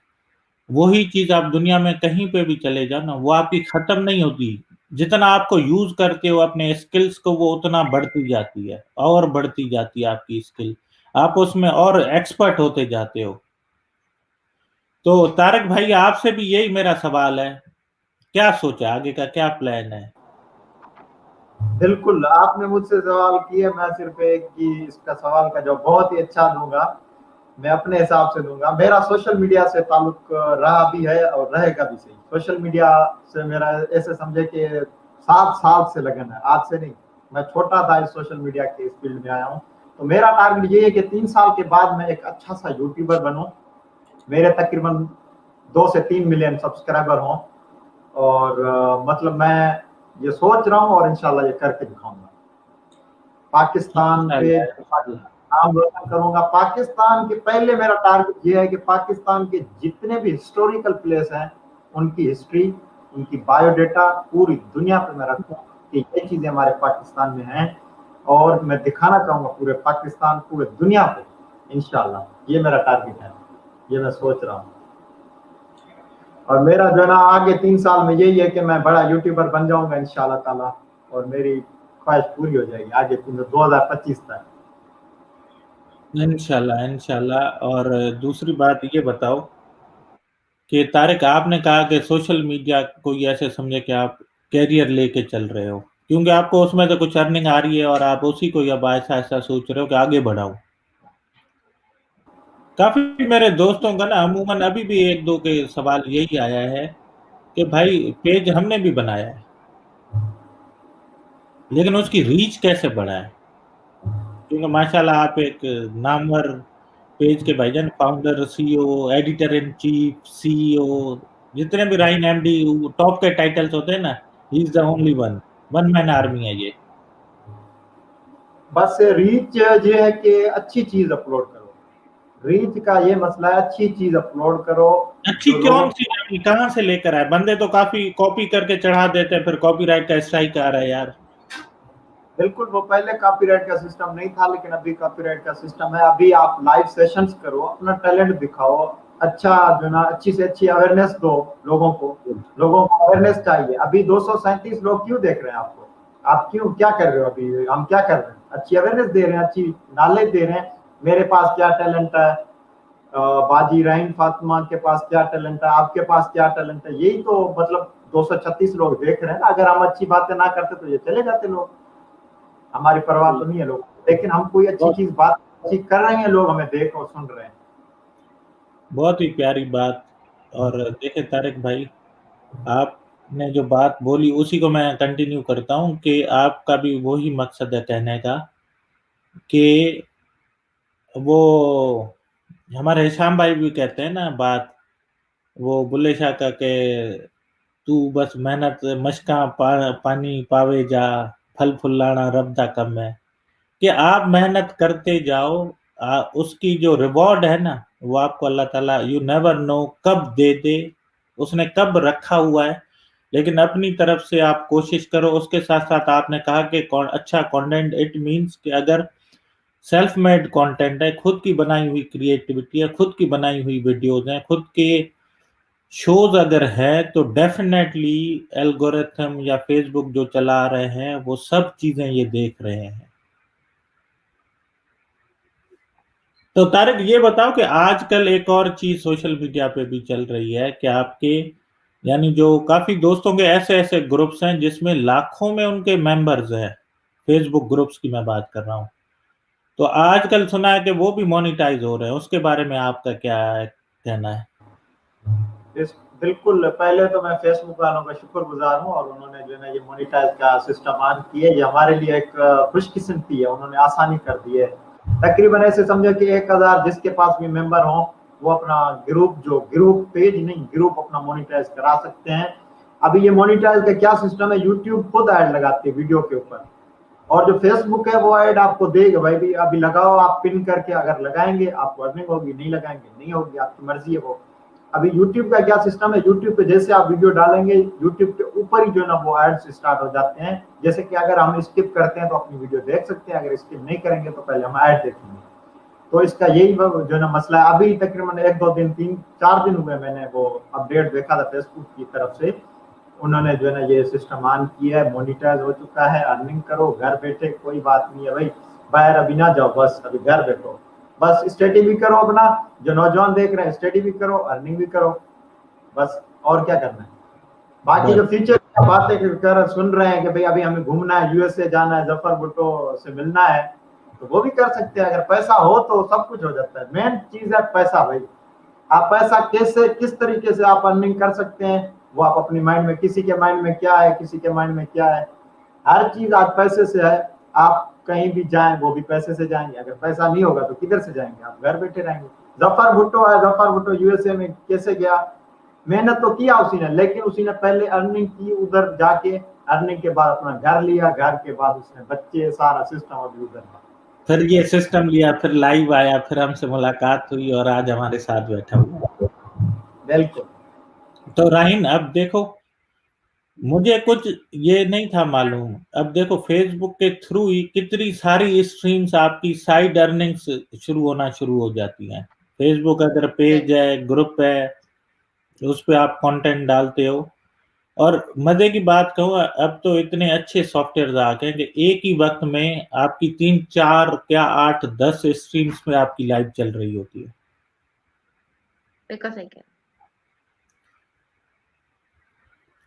वही चीज़ आप दुनिया में कहीं पे भी चले जाओ ना, वो आपकी खत्म नहीं होती। जितना आपको यूज़ करते हो अपने स्किल्स को वो उतना बढ़ती जाती है और बढ़ती जाती है आपकी स्किल। आप उसमें और एक्सपर्ट होते जाते हो। तो तारक भाई आपसे भी यही मेरा सवाल है, क्या सोचा आगे का क्या प्लान है? बिल्कुल, आपने मुझसे सवाल किए, मैं सिर्फ एक ही इसका सवाल का जवाब बहुत ही अच्छा दूँगा। मैं अपने हिसाब से दूँगा। मेरा सोशल मीडिया से ताल्लुक रहा भी है और रहेगा भी सही। सोशल मीडिया से मेरा ऐसे समझे कि 7 साल से लगन है, आज से नहीं। मैं छोटा था इस सोशल मीडिया के इस फील्ड में आया हूँ। तो मेरा टारगेट ये है कि 3 साल के बाद मैं एक अच्छा-सा यूट्यूबर बनूँ। मेरे तकरीबन 2 से 3 मिलियन सब्सक्राइबर हों और मतलब मैं ये सोच रहा हूँ और इंशाल्लाह ये करके दिखाऊँगा। पाकिस्तान पे इंशाल्लाह, इंशाल्लाह। नाम रोशन करूँगा। पाकिस्तान के पहले मेरा टारगेट ये है कि पाकिस्तान के जितने भी हिस्टोरिकल प्लेस हैं, उनकी हिस्ट्री, उनकी बायोडाटा पूरी दुनिया पे मैं रखूँ कि ये चीज़ें हमारे पाकिस्तान में हैं और मैं दिखाना चाहूँगा पूरे पाकिस्तान, पूरे दुनिया पे इंशाल्लाह। ये मेरा टारगेट है, ये मैं सोच रहा हूँ। और मेरा जो है ना आगे 3 साल में यही है कि मैं बड़ा यूट्यूबर बन जाऊँगा इंशाल्लाह ताला और मेरी ख्वाहिश पूरी हो जाएगी आगे 2025 तक। इंशाल्लाह, इंशाल्लाह। और दूसरी बात ये बताओ कि तारिक आपने कहा कि सोशल मीडिया को ये ऐसे समझे कि आप करियर लेके चल रहे हो, क्योंकि आपको उसमें से कुछ अर्निंग आ रही है और आप उसी को अब ऐसा-ऐसा सोच रहे हो कि आगे बढ़ाऊँ। काफ़ी मेरे दोस्तों का ना अमूमन अभी भी 1-2 के सवाल यही आया है कि भाई पेज हमने भी बनाया है, लेकिन उसकी रीच कैसे बढ़ाएँ? क्योंकि माशाल्लाह आप एक नामवर पेज के भाईजान founder, CEO, editor in chief, CEO जितने भी राइन एमडी टॉप के टाइटल्स होते हैं ना, he is the only one, one man army है ये। बस रीच ये है कि अच्छी चीज अपलोड करो, रीच का ये मसला है, अच्छी चीज अपलोड करो। अच्छी तो कौन सी यानी कहाँ से लेकर आए? बंदे तो काफी कॉपी करके चढ़ा देते हैं, फिर कॉपीराइट का स्ट्राइक आ रहा है यार। बिल्कुल, वो पहले कॉपीराइट का सिस्टम नहीं था, लेकिन अभी कॉपीराइट का सिस्टम है। अभी आप लाइव सेशंस करो, अपना टैलेंट दिखाओ, अच्छा जो ना अच्छी से अच्छी अवेयरनेस दो लोगों को। लोगों को अवेयरनेस चाहिए। अभी 237 लोग क्यों देख रहे हैं आपको? आप क्यों क्या कर रहे हो? अभी हम क्या कर रहे हैं? अच्छी अवेयरनेस दे रहे हैं, अच्छी नॉलेज दे रहे हैं। मेरे पास क्या टैलेंट है, बाजी राइन फातिमा के पास क्या टैलेंट है, आपके पास क्या टैलेंट है, यही तो मतलब 236 लोग देख रहे हैं ना। अगर हम अच्छी बातें ना करते तो ये चले जाते लोग, हमारी परवाह तो नहीं है लोग। लेकिन हम कोई अच्छी चीज बात अच्छी कर रहे हैं, लोग हमें देख और सुन रहे हैं। बहुत ही प्यारी बात। और देखे तारिक भाई, आपने जो बात बोली उसी को मैं कंटिन्यू करता हूँ कि आपका भी वही मकसद है कहने का कि वो हमारे हिशाम भाई भी कहते हैं ना बात, वो बुल्ले शाह का के तू बस मेहनत मशका पानी पावे जा, फल फुल्लाना रब दा कम है। कि आप मेहनत करते जाओ, उसकी जो रिवॉर्ड है ना वो आपको अल्लाह ताला यू नेवर नो कब दे दे, उसने कब रखा हुआ है। लेकिन अपनी तरफ से आप कोशिश करो। उसके साथ साथ आपने कहा कि अच्छा कंटेंट, इट मीन्स कि अगर सेल्फ मेड कंटेंट है, खुद की बनाई हुई क्रिएटिविटी है, खुद की बनाई हुई वीडियोज हैं, खुद के शोज अगर है, तो डेफिनेटली एल्गोरिथम या फेसबुक जो चला रहे हैं वो सब चीजें ये देख रहे हैं। तो तारिक ये बताओ कि आजकल एक और चीज सोशल मीडिया पे भी चल रही है कि आपके यानी जो काफी दोस्तों के ऐसे ऐसे ग्रुप्स हैं जिसमें लाखों में उनके मेंबर्स हैं, फेसबुक ग्रुप्स की मैं बात कर रहा हूँ। तो आजकल सुना है कि वो भी मोनिटाइज हो रहे हैं, उसके बारे में आपका क्या कहना है? बिल्कुल, पहले तो मैं फेसबुक वालों का शुक्रगुजार हूँ, और उन्होंने जो है ना ये मोनिटाइज का सिस्टम ऑन किया। ये हमारे लिए एक खुशकिस्मती है, उन्होंने आसानी कर दी है। तकरीबन ऐसे समझो कि 1000 जिसके पास भी मेंबर हो, वो अपना ग्रुप पेज नहीं, ग्रुप अपना मोनिटाइज करा सकते हैं। अभी ये मोनिटाइज का क्या सिस्टम है, यूट्यूब खुद ऐड लगाती है वीडियो के ऊपर, और जो फेसबुक है वो ऐड आपको देगा, भाई भी अभी लगाओ, आप पिन करके अगर लगाएंगे आपको अर्निंग होगी, नहीं लगाएंगे नहीं होगी, आपकी मर्जी है वो। अभी यूट्यूब का क्या सिस्टम है, यूट्यूब पे जैसे आप वीडियो डालेंगे, यूट्यूब के ऊपर ही जो है ना वो एड्स स्टार्ट हो जाते हैं। जैसे कि अगर हम स्किप करते हैं तो अपनी वीडियो देख सकते हैं, अगर स्किप नहीं करेंगे तो पहले हम ऐड देखेंगे। तो इसका यही जो है ना मसला है। अभी तकरीबन 1-2-3-4 दिन हुए मैंने वो अपडेट देखा था फेसबुक की तरफ से, उन्होंने जो है ना ये सिस्टम ऑन किया है, मोनिटाइज हो चुका है। अर्निंग करो घर बैठे, कोई बात नहीं है भाई, बाहर अभी ना जाओ, बस अभी घर बैठो, बस स्टडी भी करो अपना, जो नौजवान देख रहे हैं स्टडी भी करो, अर्निंग भी करो, बस और क्या करना है। बाकी जो फ्यूचर की बातें कर सुन रहे हैं कि भाई अभी हमें घूमना है, यूएसए जाना है, जफर भुट्टो से मिलना है, तो वो भी कर सकते हैं। अगर पैसा हो तो सब कुछ हो जाता है। मेन चीज है पैसा भाई। आप पैसा कैसे किस तरीके से आप अर्निंग कर सकते हैं, वो आप अपनी माइंड में, किसी के माइंड में क्या है, किसी के माइंड में क्या है, हर चीज आज पैसे से है। आप कहीं भी जाएं वो भी पैसे से जाएंगे, अगर पैसा नहीं होगा तो किधर से जाएंगे, आप घर बैठे रहेंगे। जफर भुट्टो है, जफर भुट्टो यूएसए में कैसे गया, मेहनत तो किया उसी ने, लेकिन उसी ने पहले अर्निंग की उधर जाके, अर्निंग के बाद अपना घर लिया, घर के बाद उसने बच्चे, सारा सिस्टम अभी उधर। फिर ये सिस्टम लिया, फिर लाइव आया, फिर हमसे मुलाकात हुई और आज हमारे साथ बैठा हुआ। बिल्कुल। तो राहीन, अब देखो, मुझे कुछ ये नहीं था मालूम, अब देखो फेसबुक के थ्रू ही कितनी सारी स्ट्रीम्स आपकी साइड अर्निंग्स शुरू हो जाती हैं। फेसबुक अगर पेज है, ग्रुप है, उस पे आप कंटेंट डालते हो। और मजे की बात कहूँ, अब तो इतने अच्छे सॉफ्टवेयर आ गए कि एक ही वक्त में आपकी 3-4 क्या 8-10 स्ट्रीम्स में आपकी लाइव चल रही होती है।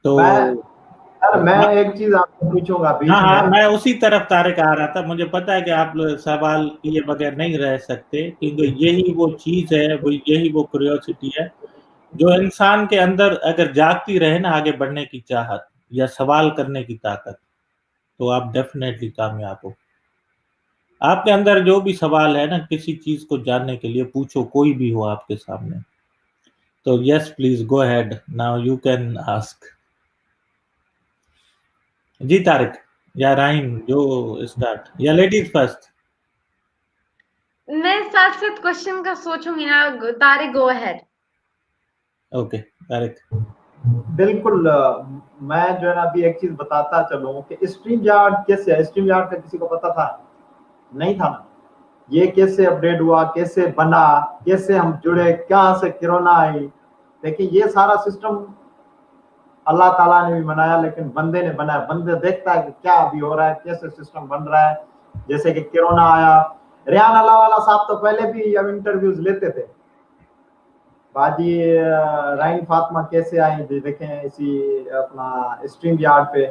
तो मैं एक चीज आपको पूछूंगा बीच में। मैं उसी तरफ तारिक आ रहा था। मुझे पता है कि आप सवाल किए बगैर नहीं रह सकते, क्योंकि यही वो चीज है, वो यही वो क्यूरियोसिटी है जो इंसान के अंदर अगर जागती रहे ना, आगे बढ़ने की चाहत या सवाल करने की ताकत, तो आप डेफिनेटली कामयाब हो। आपके अंदर जो भी सवाल है ना, किसी चीज को जानने के लिए पूछो, कोई भी हो आपके सामने। तो yes please go ahead, now you can ask. जी तारिक। या राइन जो स्टार्ट, या लेडीज फर्स्ट? मैं साथ-साथ क्वेश्चन का सोचूँगी ना, Tariq go ahead. Okay, Tariq. बिल्कुल मैं जो है ना अभी एक चीज बताता चलूं कि स्ट्रीम यार्ड कैसे है। स्ट्रीम यार्ड का किसी को पता था? नहीं था ना। ये कैसे अपडेट हुआ, कैसे बना, कैसे हम जुड़े, कहाँ से कोरोना आई। देखिए ये सारा सिस्टम अल्लाह ताला ने भी बनाया, लेकिन बंदे ने बनाया। बंदे देखता है कि क्या अभी हो रहा है, कैसे सिस्टम बन रहा है। जैसे कि कोरोना आया, रेहान अल्लाहवाला साहब तो पहले भी अब इंटरव्यूज लेते थे। बाजी राइन फातिमा कैसे आई देखें इसी अपना स्ट्रीम यार्ड पे।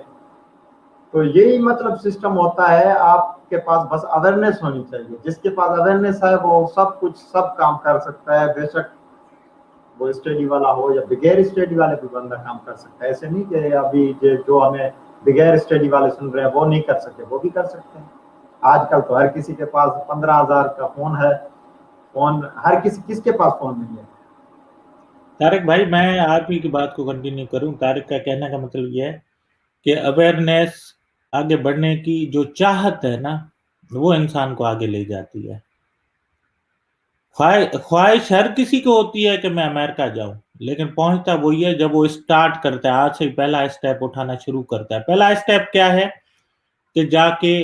तो यही मतलब सिस्टम होता है, आपके पास बस अवेयरनेस होनी चाहिए। जिसके पास अवेयरनेस है वो सब कुछ सब काम कर सकता है, बेशक वो स्टडी वाला हो या बगैर स्टडी वाले भी बंदा काम कर सकता है। ऐसे नहीं कि अभी जो हमें बगैर स्टडी वाले सुन रहे हैं वो नहीं कर सकते, वो भी कर सकते हैं। आजकल तो हर किसी के पास 15,000 का फोन है। फोन हर किसके पास फोन नहीं है। तारिक भाई, मैं आप ही की बात को कंटिन्यू करूं। तारिक का कहने का मतलब ये है कि अवेयरनेस, आगे बढ़ने की जो चाहत है ना, वो इंसान को आगे ले जाती है। ख्वाहिश हर किसी को होती है कि मैं अमेरिका जाऊं, लेकिन पहुंचता वही है जब वो स्टार्ट करता है, आज से ही पहला स्टेप उठाना शुरू करता है। पहला स्टेप क्या है कि जाके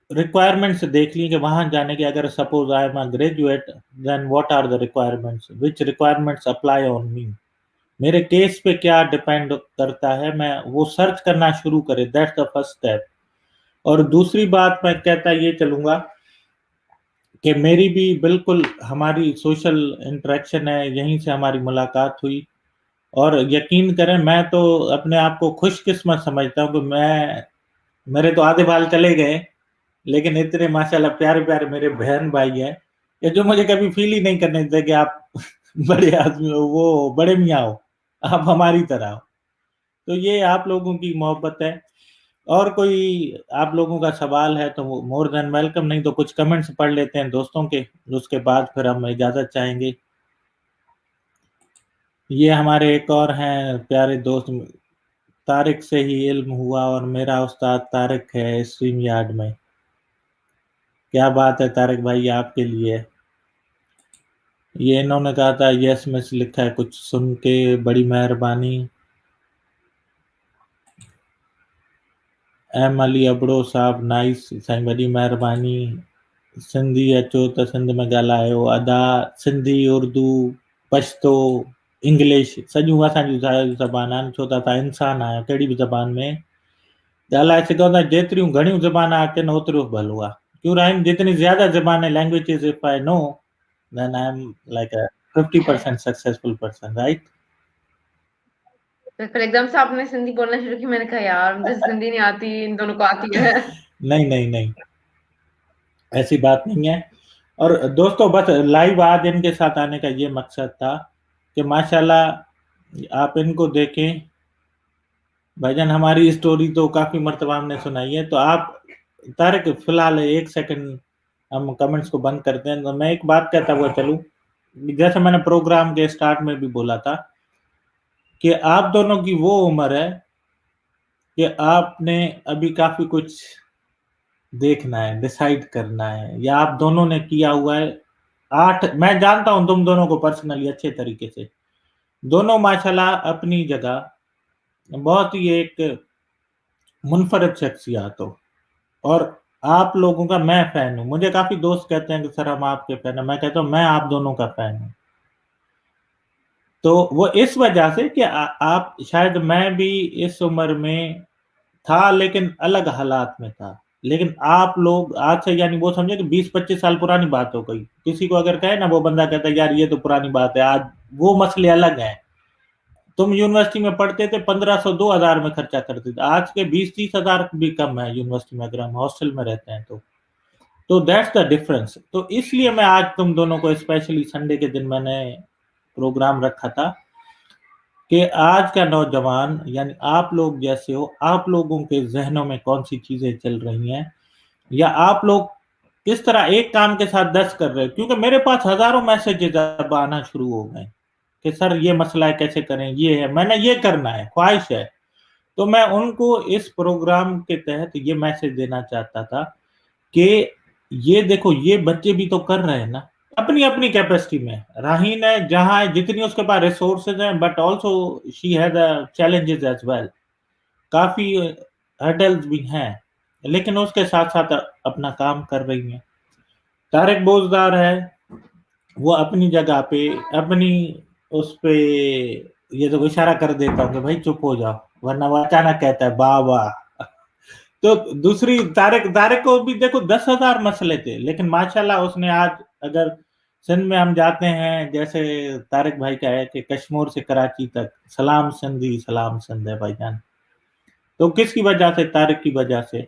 रिक्वायरमेंट्स देख ली कि वहां जाने के, अगर suppose I am a graduate, then what are the requirements, which requirements apply on me, मेरे केस पे क्या डिपेंड करता है, मैं वो सर्च करना शुरू करे। That's the first step. और दूसरी बात मैं कहता ये चलूंगा कि मेरी भी बिल्कुल हमारी सोशल इंटरेक्शन है, यहीं से हमारी मुलाकात हुई। और यकीन करें, मैं तो अपने आप को खुशकिस्मत समझता हूँ कि मेरे तो आधे बाल चले गए, लेकिन इतने माशाल्लाह प्यारे-प्यारे मेरे बहन भाई हैं, कि जो मुझे कभी फ़ील ही नहीं करने देते कि आप बड़े आदमी हो, वो बड़े मियाँ हो, आप हमारी तरह हो। तो ये आप लोगों की मोहब्बत है। और कोई आप लोगों का सवाल है तो वो मोर देन वेलकम, नहीं तो कुछ कमेंट्स पढ़ लेते हैं दोस्तों के, उसके बाद फिर हम इजाज़त चाहेंगे। ये हमारे एक और हैं प्यारे दोस्त, तारिक से ही इल्म हुआ और मेरा उस्ताद तारिक है स्ट्रीम यार्ड में। क्या बात है तारिक भाई, आपके लिए। ये इन्होंने कहा था यस मिस, लिखा है कुछ सुन के बड़ी मेहरबानी। एम अली अबड़ो साहब नाइस, साईं वॾी महिरबानी। सिंधी अचो त सिंध में ॻाल्हायो, अदा सिंधी, उर्दू, पछतो, इंग्लिश, सॼियूं असांजियूं ज़बान आहिनि, छो त असां इंसान आहियूं। कहिड़ी बि ज़बान में ॻाल्हाए सघूं था। जेतिरियूं घणियूं ज़बान अचनि ओतिरो भलो आहे। क्यों राइम, जितनी ज़्यादा ज़बानें languages if I know, then I am like a 50% successful person, right? फिर एकदम से आपने सिंधी बोलना शुरू की, मैंने कहा यार मुझे सिंधी नहीं आती, इन दोनों को आती है। नहीं, नहीं, नहीं, ऐसी बात नहीं है। और दोस्तों, बस लाइव आज इनके साथ आने का ये मकसद था कि माशाल्लाह आप इनको देखें। भाईजान, हमारी स्टोरी तो काफ़ी मर्तबा हमने सुनाई है, तो आप तारिक फ़िलहाल 1 सेकंड हम कमेंट्स को बंद करते हैं। तो मैं एक बात कहता हुआ चलूँ, जैसे मैंने प्रोग्राम के स्टार्ट में भी बोला था कि आप दोनों की वो उम्र है कि आपने अभी काफ़ी कुछ देखना है, डिसाइड करना है, या आप दोनों ने किया हुआ है। 8 मैं जानता हूँ तुम दोनों को पर्सनली अच्छे तरीके से। दोनों माशाल्लाह अपनी जगह बहुत ही एक मुनफ़रिद शख्सियत हो, और आप लोगों का मैं फ़ैन हूँ। मुझे काफ़ी दोस्त कहते हैं कि सर हम आपके फ़ैन हैं, मैं कहता हूँ मैं आप दोनों का फ़ैन हूँ। तो वो इस वजह से कि आप शायद, मैं भी इस उम्र में था लेकिन अलग हालात में था। लेकिन आप लोग आज से, यानी वो समझे कि 20-25 साल पुरानी बात हो गई। किसी को अगर कहे ना, वो बंदा कहता है यार ये तो पुरानी बात है, आज वो मसले अलग हैं। तुम यूनिवर्सिटी में पढ़ते थे 1500-2000 में खर्चा करते थे, आज के 20-30 हजार भी कम है यूनिवर्सिटी में, अगर हम हॉस्टल में रहते हैं तो दैट्स द डिफरेंस। तो इसलिए मैं आज तुम दोनों को स्पेशली संडे के दिन मैंने प्रोग्राम रखा था कि आज का नौजवान, यानी आप लोग जैसे हो, आप लोगों के ज़हनों में कौन-सी चीज़ें चल रही हैं, या आप लोग किस तरह एक काम के साथ 10 कर रहे हो। क्योंकि मेरे पास हज़ारों मैसेजेज़ अब आना शुरू हो गए कि सर ये मसला है, कैसे करें, ये है, मैंने ये करना है, ख्वाहिश है। तो मैं उनको इस प्रोग्राम के तहत ये मैसेज देना चाहता था कि ये देखो, ये बच्चे भी तो कर रहे हैं ना अपनी-अपनी कैपेसिटी में। राहीन है जहाँ है, जितनी उसके पास रिसोर्सेज़ हैं, but also she has challenges as well. काफ़ी हर्डल्स भी हैं, लेकिन उसके साथ-साथ अपना काम कर रही हैं। तारिक बोजदार है, वो अपनी जगह पे, अपनी उस पे, ये तो इशारा कर देता हूँ कि भाई चुप हो जाओ, वरना वो अचानक कहता है वाह, वाह! तो दूसरी तारिक तारिक को भी देखो 10,000 मसले थे, लेकिन माशाल्लाह उसने आज, अगर सिंध में हम जाते हैं, जैसे तारिक भाई का है कि कश्मीर से कराची तक सलाम सिंधी, सलाम सिंध है भाईजान। तो किसकी वजह से? तारिक की वजह से।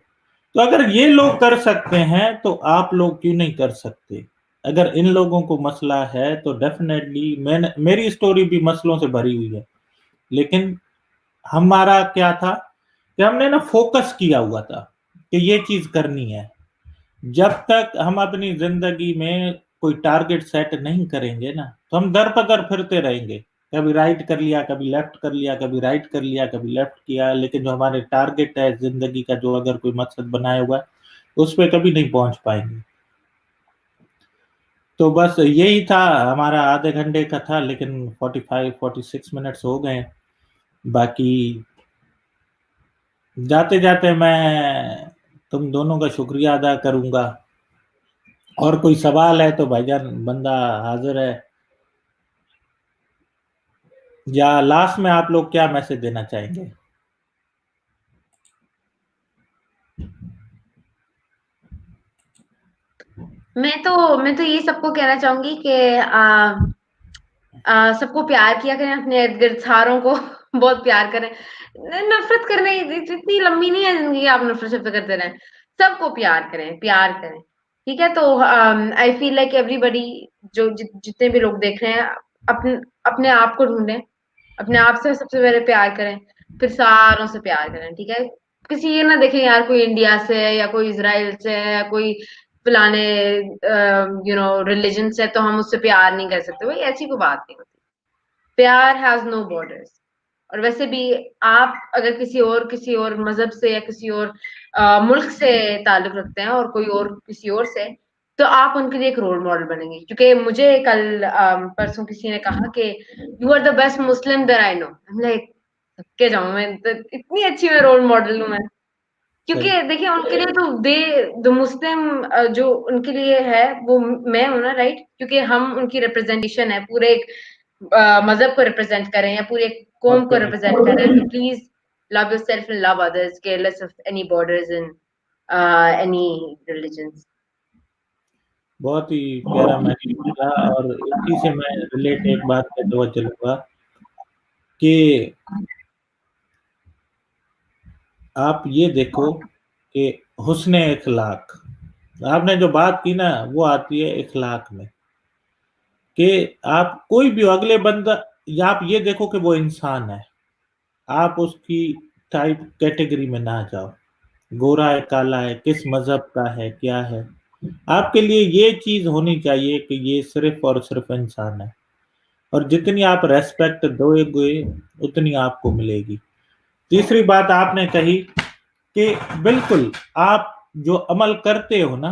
तो अगर ये लोग कर सकते हैं, तो आप लोग क्यों नहीं कर सकते? अगर इन लोगों को मसला है, तो डेफ़िनेटली मेरी स्टोरी भी मसलों से भरी हुई है। लेकिन हमारा क्या था कि हमने ना फ़ोकस किया हुआ था कि ये चीज़ करनी है। जब तक हम अपनी ज़िंदगी में कोई टारगेट सेट नहीं करेंगे ना, तो हम दर-बदर फिरते रहेंगे। कभी राइट कर लिया, कभी लेफ्ट कर लिया, कभी राइट कर लिया, कभी लेफ्ट किया, लेकिन जो हमारे टारगेट है ज़िंदगी का, जो अगर कोई मकसद बनाया हुआ है, उस पे कभी नहीं पहुँच पाएँगे। तो बस यही था, हमारा आधे घंटे का था, लेकिन 45-46 मिनट्स हो गए हैं। बाकी जाते-जाते मैं तुम दोनों का शुक्रिया अदा करूँगा। और कोई सवाल है तो भाईजान बंदा हाज़िर है। या लास्ट में आप लोग क्या मैसेज देना चाहेंगे? मैं तो ये सबको कहना चाहूँगी कि सबको प्यार किया करें, अपने इर्द-गिर्द सारों को बहुत प्यार करें। नफ़रत करने इतनी लंबी नहीं है ज़िंदगी, आप नफ़रत करते रहें। सबको प्यार करें, ठीक है? तो आई फ़ील लाइक एवरीबॉडी, जो जितने भी लोग देख रहे हैं, अपने आप को ढूँढें, अपने आप से सबसे पहले प्यार करें, फिर सारों से प्यार करें, ठीक है? किसी ये ना देखें यार कोई इंडिया से है या कोई इज़राइल से है या कोई फलाने रिलिजन से है, तो हम उससे प्यार नहीं कर सकते। भाई ऐसी कोई बात नहीं होती। प्यार हैज़ नो बॉर्डर्स। और वैसे भी आप अगर किसी और मज़हब से या किसी और मुल्क से ताल्लुक़ रखते हैं और कोई और किसी और से, तो आप उनके लिए एक रोल मॉडल बनेंगे। क्योंकि मुझे कल परसों किसी ने कहा कि you are the best Muslim that I know. I am like थक के जाऊँ मैं, तो इतनी अच्छी मैं रोल मॉडल हूँ मैं। क्योंकि सही। देखिए उनके लिए तो द मुस्लिम जो उनके लिए है वो मैं हूँ ना, राइट? क्योंकि हम उनकी रिप्रेजेंटेशन है, पूरे एक मज़हब को रिप्रेजेंट कर रहे हैं या पूरे कौम को ओके। रिप्रेजेंट कर रहे हैं। तो please love yourself and love others careless of any borders in any religions. बहुत ही प्यारा मैसेज था, और इसी से मैं रिलेट एक बात कहते हुए चलूँगा कि आप ये देखो कि हुस्न इखलाक, आपने जो बात की ना, वो आती है इखलाक में, कि आप कोई भी हो, अगले बंदा, या आप ये देखो कि वो इंसान है, आप उसकी टाइप कैटेगरी में ना जाओ। गोरा है, काला है, किस मज़हब का है, क्या है। आपके लिए ये चीज़ होनी चाहिए कि ये सिर्फ़ और सिर्फ़ इंसान है, और जितनी आप रिस्पेक्ट दोगे, उतनी आपको मिलेगी। तीसरी बात आपने कही कि बिल्कुल, आप जो अमल करते हो ना,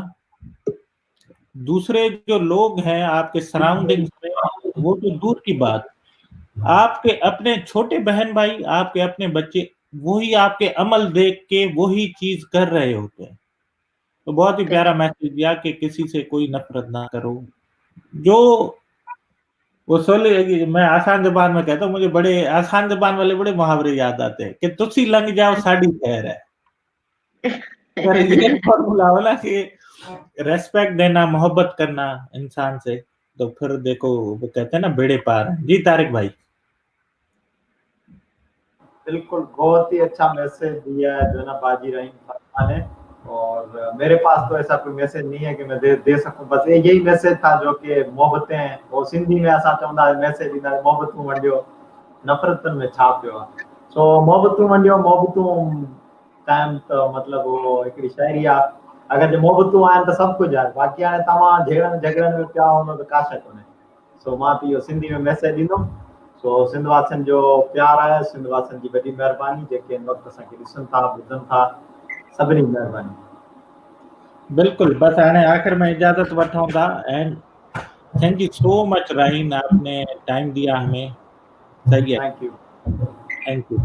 दूसरे जो लोग हैं आपके सराउंडिंग्स में, वो तो दूर की बात, आपके अपने छोटे बहन-भाई, आपके अपने बच्चे, वही आपके अमल देख के वही चीज़ कर रहे होते हैं। तो बहुत ही प्यारा मैसेज दिया कि किसी से कोई नफ़रत ना करो। जो वो सोले कि मैं आसान ज़ुबान में कहता हूँ, मुझे बड़े आसान ज़ुबान वाले बड़े मुहावरे याद आते हैं कि तुसी लंघ जाओ साडी खैर है। अगर ये फ़ॉर्मूला हो ना कि रिस्पेक्ट देना, मोहब्बत करना इंसान से, तो फिर देखो वो कहते हैं ना बेड़े पार हैं। जी तारिक भाई। बिल्कुल, बहुत ही अच्छा मैसेज दिया है जो है ना बाजी रहीम फातिमा ने। और मेरे पास तो ऐसा कोई मैसेज नहीं है कि मैं दे सकूँ। बस यही मैसेज था जो कि मोहब्बतें, और सिंधी में असां चवंदा आहियूं मैसेज ॾींदा आहियूं, मोहब्बतूं वंडियो नफ़रतुनि में छा पियो आहे। सो मोहब्बतूं वंडियो, मोहब्बतूं काइम, त मतलब वो हिकिड़ी शाइरी आहे, अगरि जे मोहब्बतूं आहिनि त सभु कुझु आहे, बाक़ी हाणे तव्हां झगड़नि में पिया हूंदो त का शइ कोन्हे। सो मां त इहो सिंधी में मैसेज ॾींदुमि। तो सिंधवासन जो प्यार आया सिंधवासन जी वॾी महिरबानी जेके इन वक़्त असांखे ॾिसनि था ॿुधनि था सभिनी महिरबानी। बिल्कुल, बस हाणे आखिर में इजाज़त वठूं था and thank you so much राहीन, आपने टाइम दिया हमें। सही है, थैंक यू। Thank you.